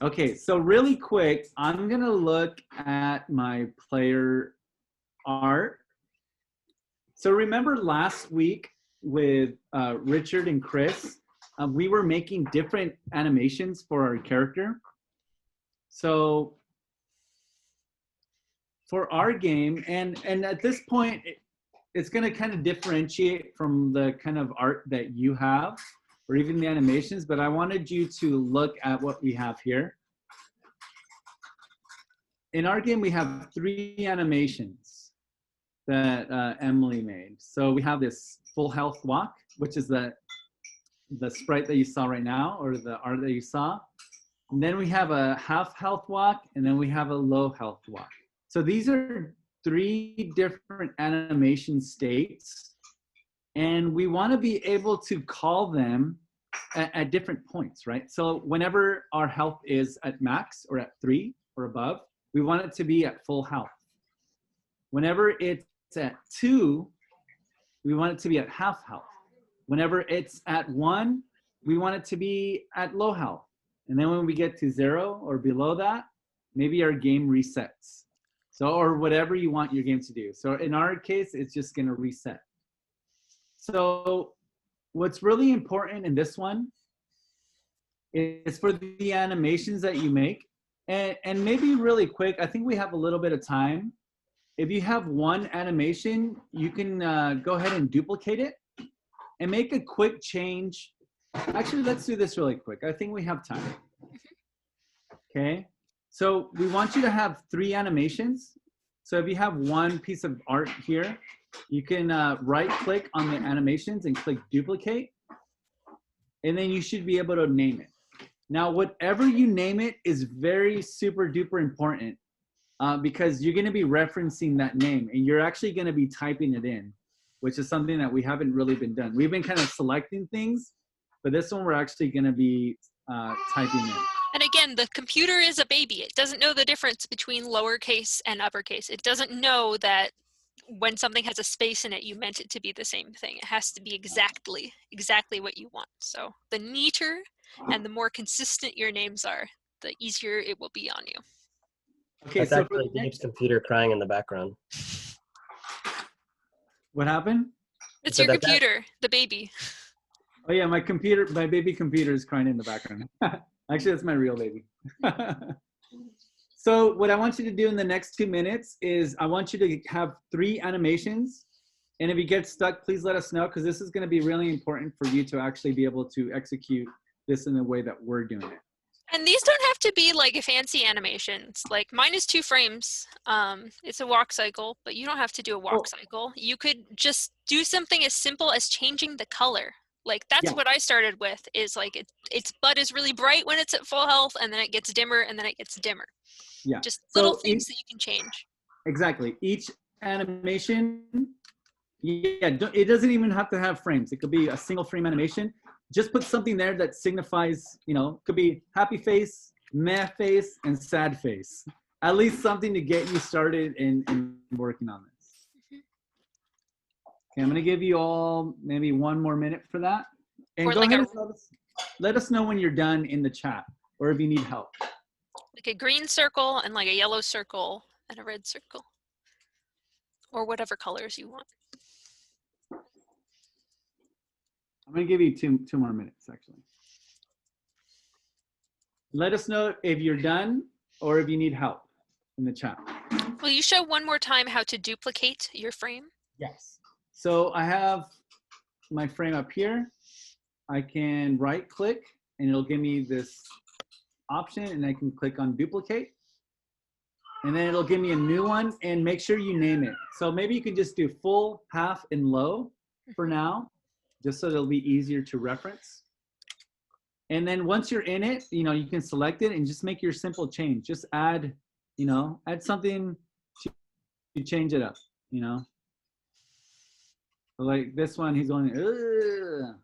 Okay, so really quick, I'm gonna look at my player art. So remember last week with Richard and Chris, we were making different animations for our character. So for our game, and at this point, it's gonna kind of differentiate from the kind of art that you have, or even the animations, but I wanted you to look at what we have here. In our game, we have 3 animations. that Emily made. So we have this full health walk, which is the sprite that you saw right now, or the art that you saw. And then we have a half health walk, and then we have a low health walk. So these are 3 different animation states, and we want to be able to call them at different points, right? So whenever our health is at max or at 3 or above, we want it to be at full health. Whenever it's at 2, we want it to be at half health. Whenever it's at 1, we want it to be at low health. And then when we get to 0 or below that, maybe our game resets. So, or whatever you want your game to do. So in our case, it's just gonna reset. So what's really important in this one is for the animations that you make, and maybe really quick, I think we have a little bit of time. If you have one animation, you can go ahead and duplicate it and make a quick change. Actually, let's do this really quick. I think we have time. Okay, so we want you to have 3 animations. So if you have one piece of art here, you can right click on the animations and click duplicate. And then you should be able to name it. Now, whatever you name it is very super duper important because you're gonna be referencing that name and you're actually gonna be typing it in, which is something that we haven't really been done. We've been kind of selecting things, but this one we're actually gonna be typing in. And again, the computer is a baby. It doesn't know the difference between lowercase and uppercase. It doesn't know that when something has a space in it, you meant it to be the same thing. It has to be exactly what you want. So the neater and the more consistent your names are, the easier it will be on you. Okay, That's so actually Dave's computer crying in the background. what happened? It's So your that- computer, the baby. Oh yeah, my baby computer is crying in the background. Actually, that's my real baby. So what I want you to do in the next 2 minutes is I want you to have 3 animations. And if you get stuck, please let us know because this is going to be really important for you to actually be able to execute this in the way that we're doing it. And these don't have to be like fancy animations. Like mine is 2 frames. It's a walk cycle, but you don't have to do a walk cycle. You could just do something as simple as changing the color. Like that's what I started with is like its bud is really bright when it's at full health and then it gets dimmer and then it gets dimmer. Yeah. Just little things that you can change. Exactly. Each animation, it doesn't even have to have frames. It could be a single frame animation. Just put something there that signifies, could be happy face, meh face, and sad face. At least something to get you started in working on this. Okay, I'm gonna give you all maybe 1 more minute for that. And Or go like ahead and let us know when you're done in the chat or if you need help. Like a green circle and like a yellow circle and a red circle. Or whatever colors you want. I'm gonna give you two more minutes actually. Let us know if you're done or if you need help in the chat. Will you show one more time how to duplicate your frame? Yes. So I have my frame up here. I can right click and it'll give me this option and I can click on duplicate. And then it'll give me a new one and make sure you name it. So maybe you can just do full, half, and low for now, just so it'll be easier to reference. And then once you're in it, you can select it and just make your simple change. Just add, add something to change it up, So like this one, he's going, ugh.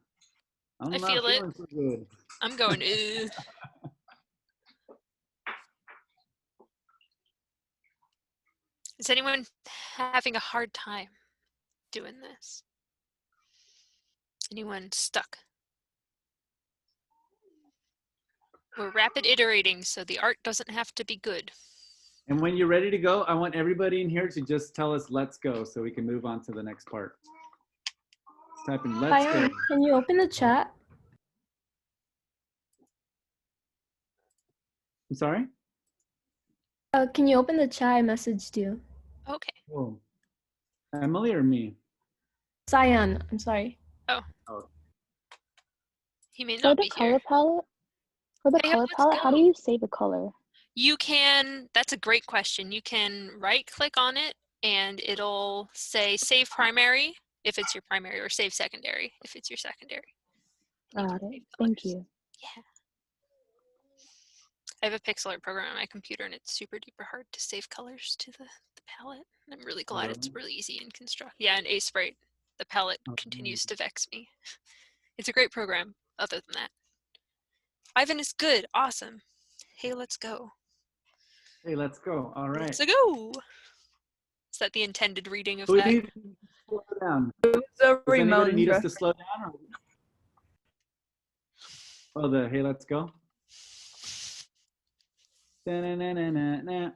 I feel it. So good. I'm going, ugh. Is anyone having a hard time doing this? Anyone stuck? We're rapid iterating, so the art doesn't have to be good. And when you're ready to go, I want everybody in here to just tell us, let's go, so we can move on to the next part. Let's type in, let's go. Can you open the chat? I'm sorry? Can you open the chat? I messaged you. Okay. Whoa. Emily or me? Cyan, I'm sorry. Oh. Oh. He may For not the be color here. palette, how do you save a color? You can, that's a great question. You can right click on it and it'll say save primary if it's your primary, or save secondary if it's your secondary. Got it. Thank you. Yeah. I have a pixel art program on my computer, and it's super duper hard to save colors to the palette. I'm really glad it's really easy in Construct. Yeah, in Aseprite, the palette continues to vex me. It's a great program, other than that. Ivan is good. Awesome. Hey, let's go. Hey, let's go. All right. Let's go. Is that the intended reading of Who that? needs to slow down? So Does anybody Ramon need us to slow down? Or... Oh, the hey, let's go. Da-na-na-na-na-na.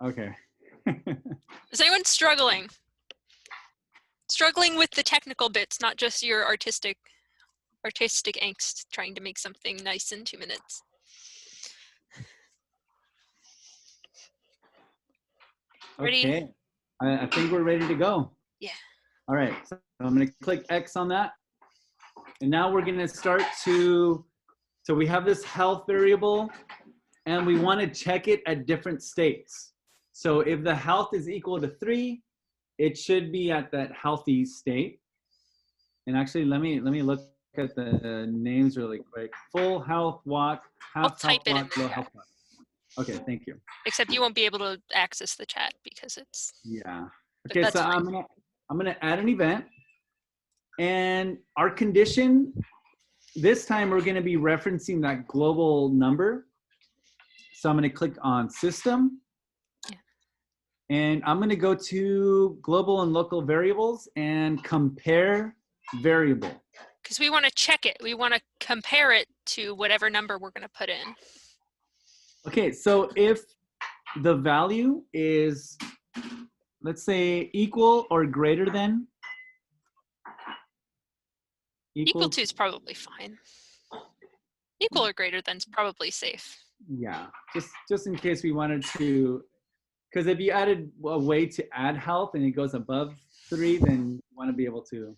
Okay. Is anyone struggling? Struggling with the technical bits, not just your artistic angst, trying to make something nice in 2 minutes. Ready? Okay. I think we're ready to go. Yeah. All right. So I'm going to click X on that. And now we're going to start to, so we have this health variable, and we want to check it at different states. So if the health is equal to 3, it should be at that healthy state. And actually, let me look at the names really quick. Full health walk, half type health it in walk, the low chat. health walk. Okay, thank you. Except you won't be able to access the chat because it's. Yeah. But Okay, that's so fine. I'm gonna add an event, and our condition this time we're gonna be referencing that global number. So I'm gonna click on System, and I'm gonna go to Global and Local Variables and Compare Variable. Because we want to check it. We want to compare it to whatever number we're going to put in. Okay, so if the value is, let's say, equal or greater than. Equal to is probably fine. Equal or greater than is probably safe. Yeah, just in case we wanted to, because if you added a way to add health and it goes above 3, then you want to be able to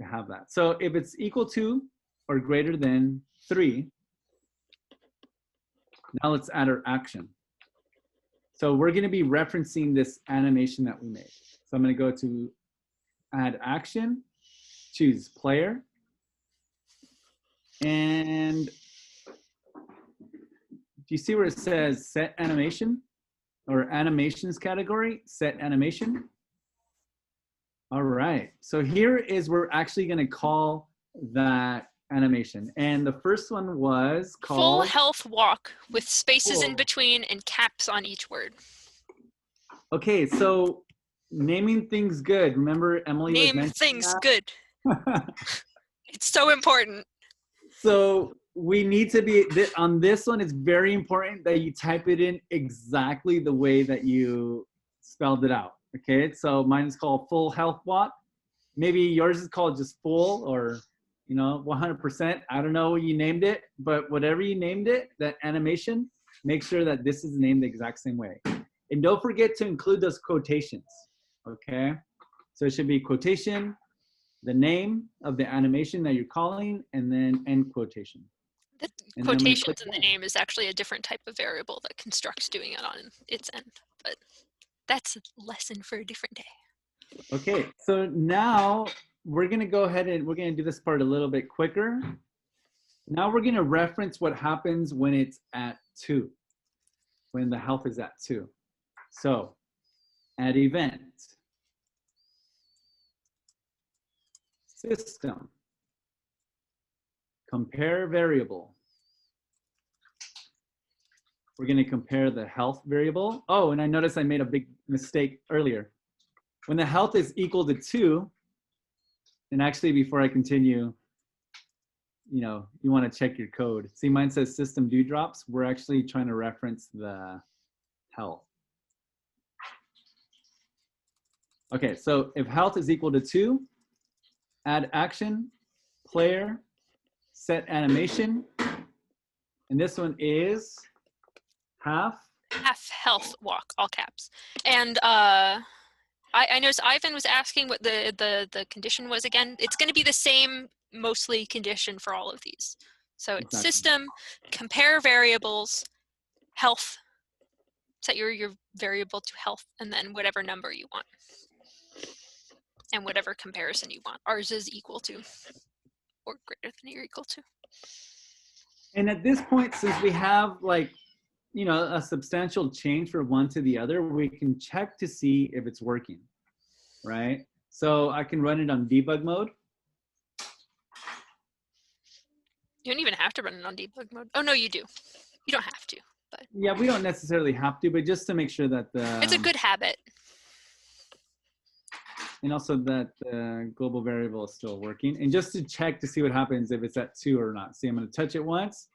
have that. So if it's equal to or greater than 3, now let's add our action. So we're going to be referencing this animation that we made. So I'm going to go to add action, choose player, and do you see where it says set animation or animations category, set animation? All right, so here is where we're actually going to call that animation. And the first one was called Full health walk with spaces in Cool. between and caps on each word. Okay, so naming things good. Remember Emily was Name mentioning things that? good. It's so important. So we need to be, on this one, it's very important that you type it in exactly the way that you spelled it out. Okay, so mine is called Full Health Walk. Maybe yours is called just full or, 100%. I don't know what you named it, but whatever you named it, that animation, make sure that this is named the exact same way. And don't forget to include those quotations, okay? So it should be quotation, the name of the animation that you're calling, and then end quotation. The And then I'm gonna click quotations in the name is actually a different type of variable that Construct's doing it on its end, but that's a lesson for a different day. Okay, so now we're gonna go ahead and we're gonna do this part a little bit quicker. Now we're gonna reference what happens when it's at 2, when the health is at 2. So add event, system, compare variable. We're gonna compare the health variable. Oh, and I noticed I made a big mistake earlier. When the health is equal to 2, and actually before I continue, you wanna check your code. See, mine says system dewdrops. We're actually trying to reference the health. Okay, so if health is equal to 2, add action, player, set animation, and this one is half Health walk, all caps. And I noticed Ivan was asking what the condition was again. It's going to be the same mostly condition for all of these. So it's Exactly. system, compare variables, health. Set your variable to health, and then whatever number you want. And whatever comparison you want. Ours is equal to or greater than or equal to. And at this point, since we have like, you know, a substantial change from one to the other, we can check to see if it's working, right? So I can run it on debug mode. You don't even have to run it on debug mode. Oh no, you do. You don't have to, but Yeah, we don't necessarily have to, but just to make sure that the it's a good habit. and also that the global variable is still working, and just to check to see what happens if it's at 2 or not. See, I'm going to touch it once.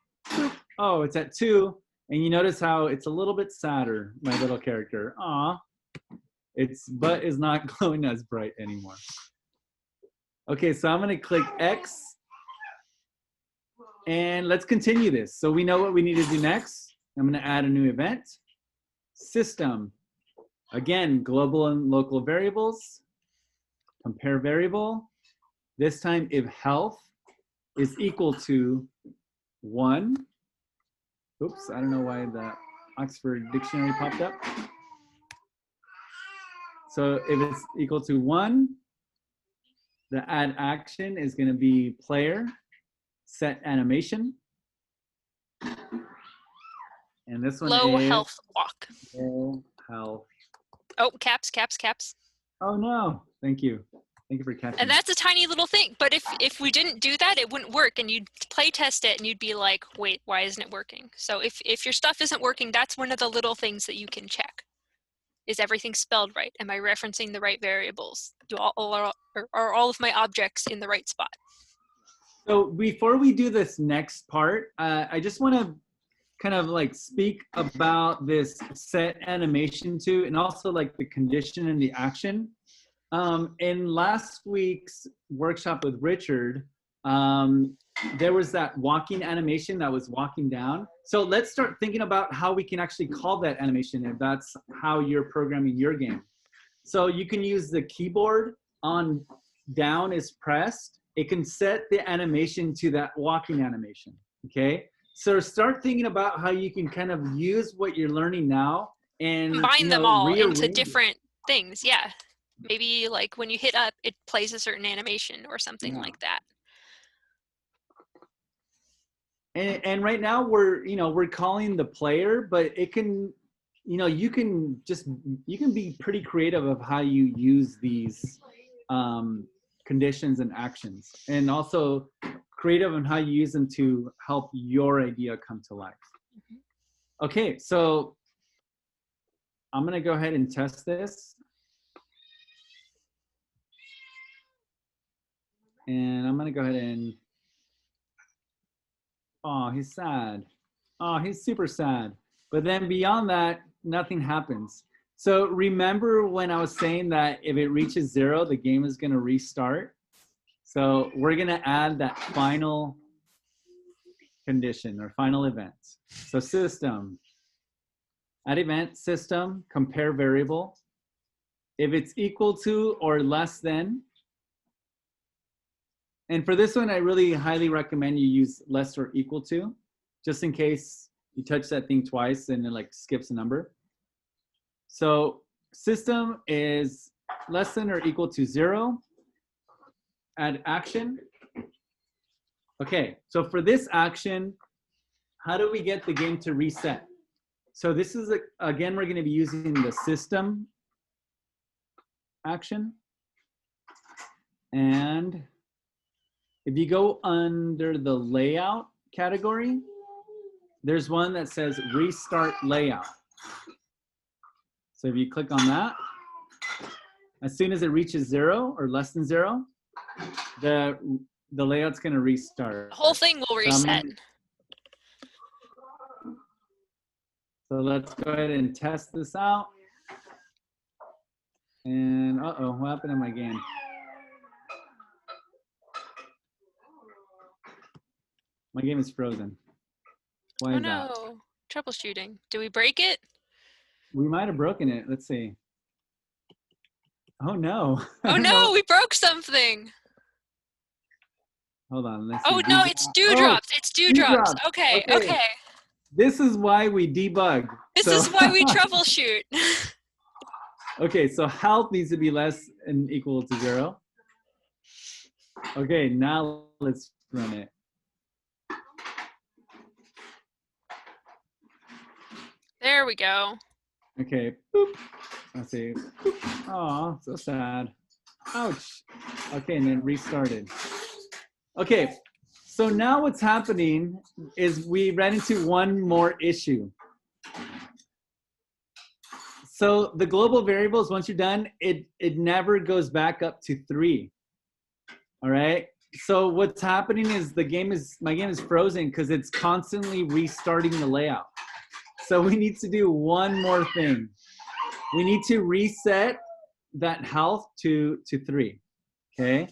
Oh, it's at 2, and you notice how it's a little bit sadder, my little character. Aw, its butt is not glowing as bright anymore. Okay, so I'm going to click X, and let's continue this. So we know what we need to do next. I'm going to add a new event. System. Again, global and local variables. Compare variable. This time if health is equal to 1. Oops, I don't know why the Oxford Dictionary popped up. So if it's equal to 1, the add action is going to be player, set animation. And this one Low is health walk. low health. Oh, caps, caps, caps. Oh no, thank you. Thank you for catching And that. that's a tiny little thing. But if we didn't do that, it wouldn't work. And you'd play test it and you'd be like, wait, why isn't it working? So if your stuff isn't working, that's one of the little things that you can check. Is everything spelled right? Am I referencing the right variables? Are all of my objects in the right spot? So before we do this next part, I just want to kind of like speak about this set animation too, and also like the condition and the action. In last week's workshop with Richard, there was that walking animation that was walking down. So let's start thinking about how we can actually call that animation if that's how you're programming your game. So you can use the keyboard on down is pressed. It can set the animation to that walking animation, okay? So start thinking about how you can kind of use what you're learning now and Combine them all into rearrange it. different things, yeah. Maybe like when you hit up, it plays a certain animation or something Yeah. like that. And right now we're calling the player, but it can, you can be pretty creative of how you use these conditions and actions, and also creative on how you use them to help your idea come to life. Okay, so I'm gonna go ahead and test this. And I'm gonna go ahead and, oh, he's sad. Oh, he's super sad. But then beyond that, nothing happens. So remember when I was saying that if it reaches 0, the game is gonna restart? So we're gonna add that final condition or final event. So system, add event, system, compare variable. If it's equal to or less than, and for this one, I really highly recommend you use less or equal to, just in case you touch that thing twice and it like skips a number. So system is less than or equal to 0. Add action. Okay, so for this action, how do we get the game to reset? So this is, again, we're going to be using the system action. And if you go under the layout category, there's one that says restart layout. So if you click on that, as soon as it reaches 0 or less than 0, the layout's going to restart. The whole thing will reset. So let's go ahead and test this out. And uh-oh, what happened to my game? My game is frozen. Why Oh is that? no, troubleshooting. Do we break it? We might have broken it. Let's see. Oh no. Oh no, we broke something. Hold on. Let's Oh see. no, it's dewdrops. It's dewdrops. Dewdrops. Okay, Okay. okay. This is why we debug. This So- is why we troubleshoot. Okay, so health needs to be less and equal to 0. Okay, now let's run it. There we go. Okay, boop. Let's see. Oh, so sad. Ouch. Okay, and then restarted. Okay, so now what's happening is we ran into one more issue. So the global variables, once you're done, it never goes back up to 3. All right. So what's happening is my game is frozen because it's constantly restarting the layout. So we need to do one more thing. We need to reset that health to 3. Okay.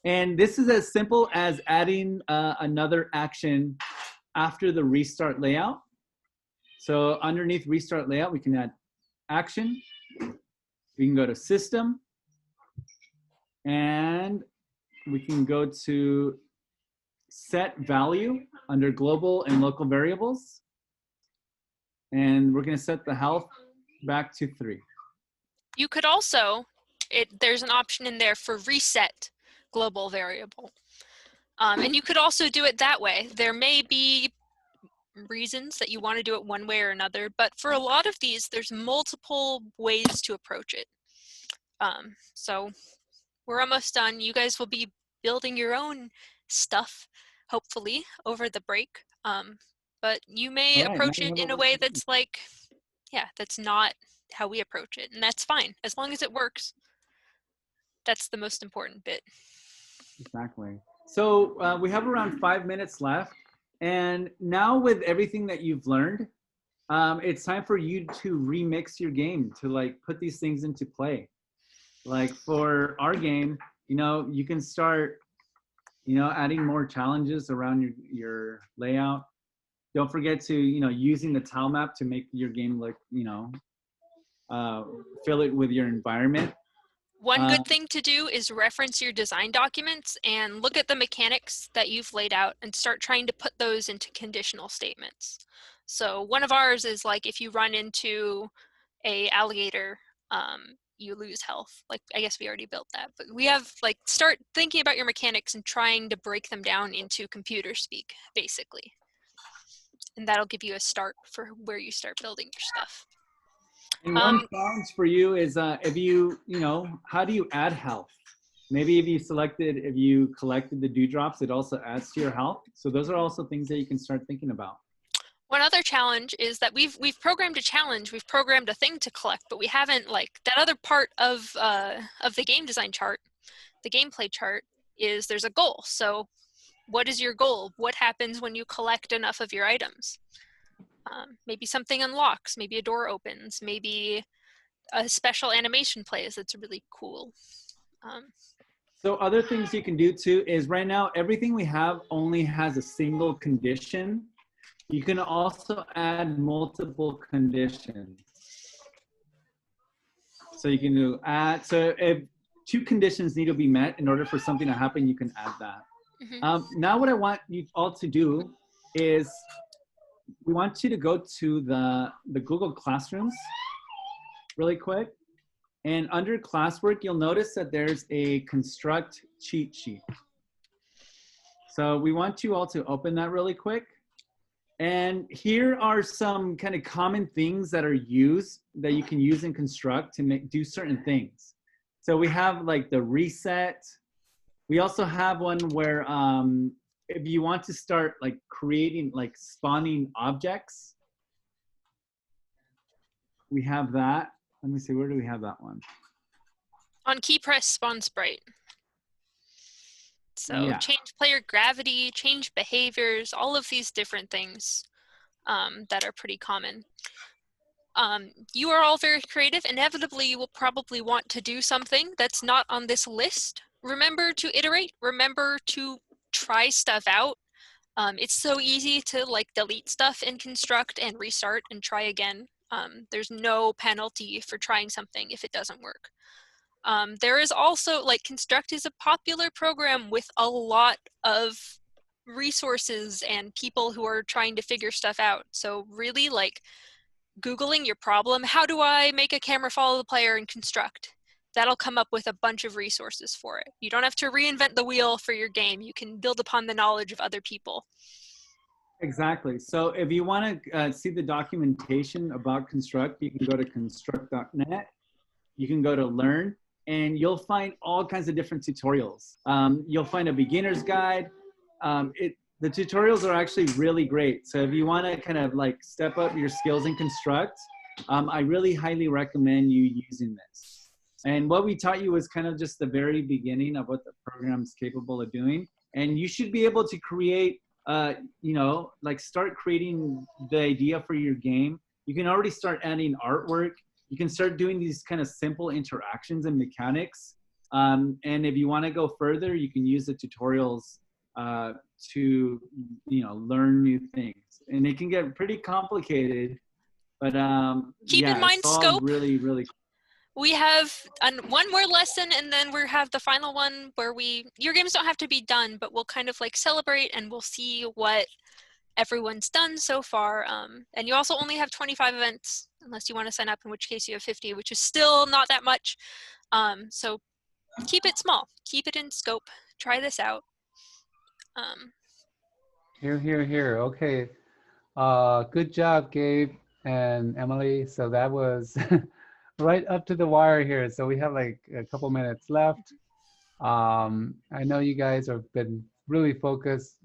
And this is as simple as adding another action after the restart layout. So underneath restart layout, we can add action. We can go to system and we can go to set value under global and local variables. And we're going to set the health back to 3. You could also, there's an option in there for reset global variable. And you could also do it that way. There may be reasons that you want to do it one way or another, but for a lot of these, there's multiple ways to approach it. So we're almost done. You guys will be building your own stuff, hopefully, over the break. But you may All right, approach now we it know in a what way we're that's like, yeah, that's not how we approach it. And that's fine, as long as it works. That's the most important bit. Exactly. So we have around 5 minutes left. And now with everything that you've learned, it's time for you to remix your game, to like put these things into play. Like for our game, you know, you can start, you know, adding more challenges around your layout. Don't forget to, you know, using the tile map to make your game look, you know, fill it with your environment. One good thing to do is reference your design documents and look at the mechanics that you've laid out and start trying to put those into conditional statements. So one of ours is like if you run into a alligator, you lose health. Like I guess we already built that, but we have like start thinking about your mechanics and trying to break them down into computer speak, basically. And that'll give you a start for where you start building your stuff. And one challenge for you is if you know, how do you add health? Maybe if you collected the dewdrops, it also adds to your health. So those are also things that you can start thinking about. One other challenge is that we've programmed a challenge, we've programmed a thing to collect, but we haven't like that other part of the game design chart, the gameplay chart is there's a goal. So what is your goal? What happens when you collect enough of your items? Maybe something unlocks, maybe a door opens, maybe a special animation plays that's really cool. So other things you can do too is right now, everything we have only has a single condition. You can also add multiple conditions. So you can do so if 2 conditions need to be met in order for something to happen, you can add that. Mm-hmm. Now what I want you all to do is we want you to go to the Google Classrooms really quick. And under classwork, you'll notice that there's a construct cheat sheet. So we want you all to open that really quick. And here are some kind of common things that are used that you can use in construct to do certain things. So we have like the reset. We also have one where if you want to start like creating, like spawning objects, we have that. Let me see, where do we have that one? On key press spawn sprite. So yeah. Change player gravity, change behaviors, all of these different things that are pretty common. You are all very creative. Inevitably, you will probably want to do something that's not on this list. Remember to iterate, remember to try stuff out. It's so easy to like delete stuff in construct and restart and try again. There's no penalty for trying something if it doesn't work. There is also like construct is a popular program with a lot of resources and people who are trying to figure stuff out. So really like Googling your problem, how do I make a camera follow the player and construct? That'll come up with a bunch of resources for it. You don't have to reinvent the wheel for your game. You can build upon the knowledge of other people. Exactly. So if you want to see the documentation about Construct, you can go to construct.net. You can go to Learn, and you'll find all kinds of different tutorials. You'll find a beginner's guide. The tutorials are actually really great. So if you want to kind of like step up your skills in Construct, I really highly recommend you using this. And what we taught you was kind of just the very beginning of what the program's capable of doing. And you should be able to create, you know, like start creating the idea for your game. You can already start adding artwork. You can start doing these kind of simple interactions and mechanics. And if you want to go further, you can use the tutorials to, you know, learn new things. And it can get pretty complicated, but keep yeah, in mind it's all scope. really cool. We have one more lesson, and then we have the final one where your games don't have to be done, but we'll kind of like celebrate and we'll see what everyone's done so far. And you also only have 25 events, unless you want to sign up, in which case you have 50, which is still not that much. So keep it small, keep it in scope, try this out. Here. Okay. Good job, Gabe and Emily. So that was right up to the wire here. So we have like a couple minutes left. I know you guys have been really focused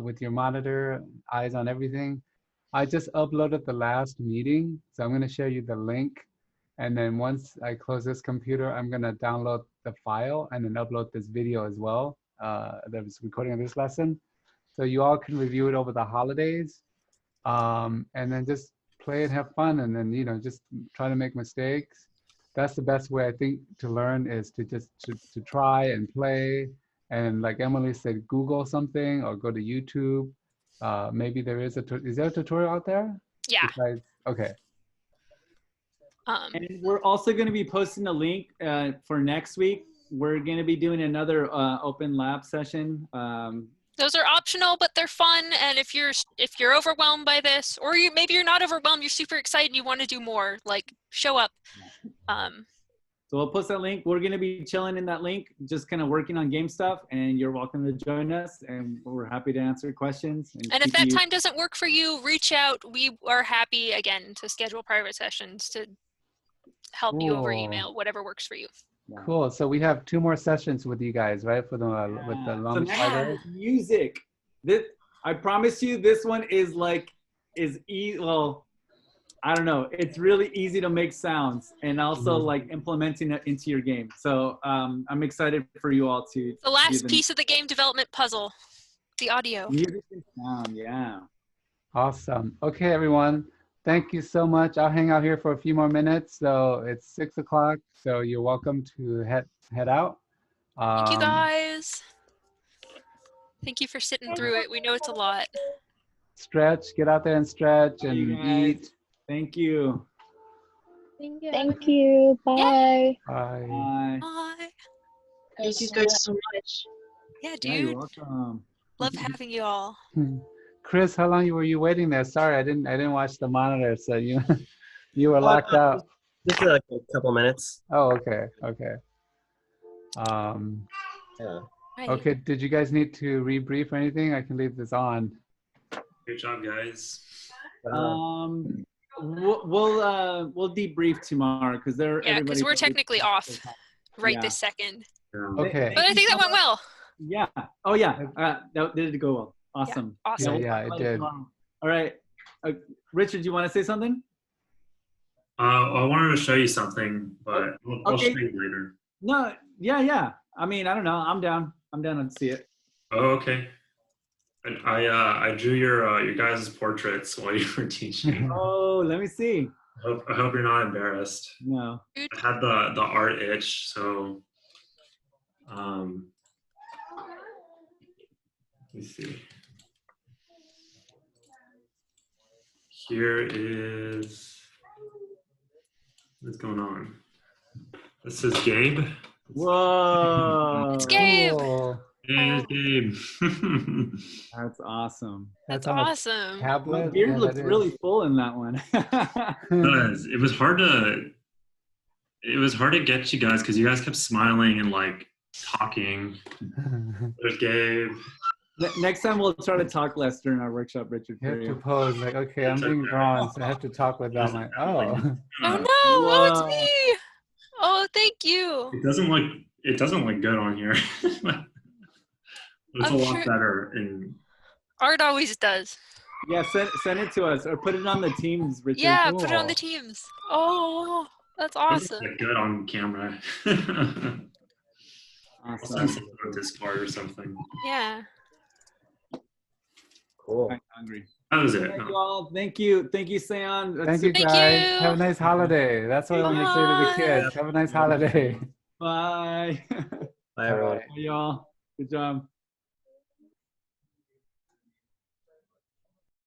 with your monitor, eyes on everything. I just uploaded the last meeting, so I'm going to share you the link. And then once I close this computer, I'm going to download the file and then upload this video as well. That was recording of this lesson. So you all can review it over the holidays. And then just play and have fun, and then, you know, just try to make mistakes. That's the best way, I think, to learn, is to just to try and play. And like Emily said, Google something or go to YouTube. Maybe there is is there a tutorial out there? Yeah. Besides, okay. And we're also going to be posting a link for next week. We're going to be doing another open lab session. Those are optional, but they're fun. And if you're overwhelmed by this, or maybe you're not overwhelmed, you're super excited and you want to do more, like show up. So we'll post that link. We're going to be chilling in that link, just kind of working on game stuff, and you're welcome to join us, and we're happy to answer questions. And if that time doesn't work for you, reach out. We are happy, again, to schedule private sessions to help you over email, whatever works for you. Yeah. Cool. So we have 2 more sessions with you guys, right? For the with the long so now, music. I promise you, this one is like well, I don't know. It's really easy to make sounds, and also like implementing it into your game. So I'm excited for you all to. The last piece of the game development puzzle, the audio. Music and sound, yeah. Awesome. Okay, everyone. Thank you so much. I'll hang out here for a few more minutes. So it's 6 o'clock. So you're welcome to head out. Thank you, guys. Thank you for sitting through it. We know it's a lot. Stretch. Get out there and stretch and eat. Thank you. Thank you. Bye. Bye. Bye. Thank you guys so much. Yeah, Yeah, you're dude. welcome. Love having you all. Chris, how long were you waiting there? Sorry, I didn't watch the monitor, so you were locked out. Just like a couple minutes. Oh, okay. Yeah. Okay, did you guys need to rebrief or anything? I can leave this on. Good job, guys. We'll debrief tomorrow because because we're technically off right this second. Okay. But I think that went well. Yeah. Oh yeah. That did go well. Awesome. Yeah, awesome. Yeah, it did. All right. Richard, do you want to say something? I wanted to show you something, but I'll show you later. No. Yeah. I mean, I don't know. I'm down to see it. Oh, okay. I drew your guys' portraits while you were teaching. Oh, let me see. I hope you're not embarrassed. No. I had the art itch, so let me see. Here is what's going on. This is Gabe. Whoa. It's Gabe. Cool. There's Gabe. That's awesome. That's on a awesome. tablet. My beard Yeah, looks that really is. full in that one. It was hard to. It was hard to get you guys because you guys kept smiling and like talking. There's Gabe. Next time we'll try to talk less during our workshop, Richard. You For have to you. pose like, okay, I'm being drawn, so I have to talk without my. Oh. Oh no! Oh, it's Whoa. me. Oh, thank you. It doesn't look good on here. It's I'm a lot sure- better in. Art always does. Yeah, send it to us or put it on the Teams, Richard. Yeah, put it on Cool. the Teams. Oh, that's It doesn't awesome. look good on camera. I'll send Awesome. something with this part or something. Yeah. Cool. I'm hungry. That was it. Thank you all. Thank you. Thank you, Seon. That's Thank you, Thank guys. you. Have a nice holiday. That's what I'm going to say to the kids. Have a nice holiday. Bye. Bye, everyone. Bye, y'all. Good job.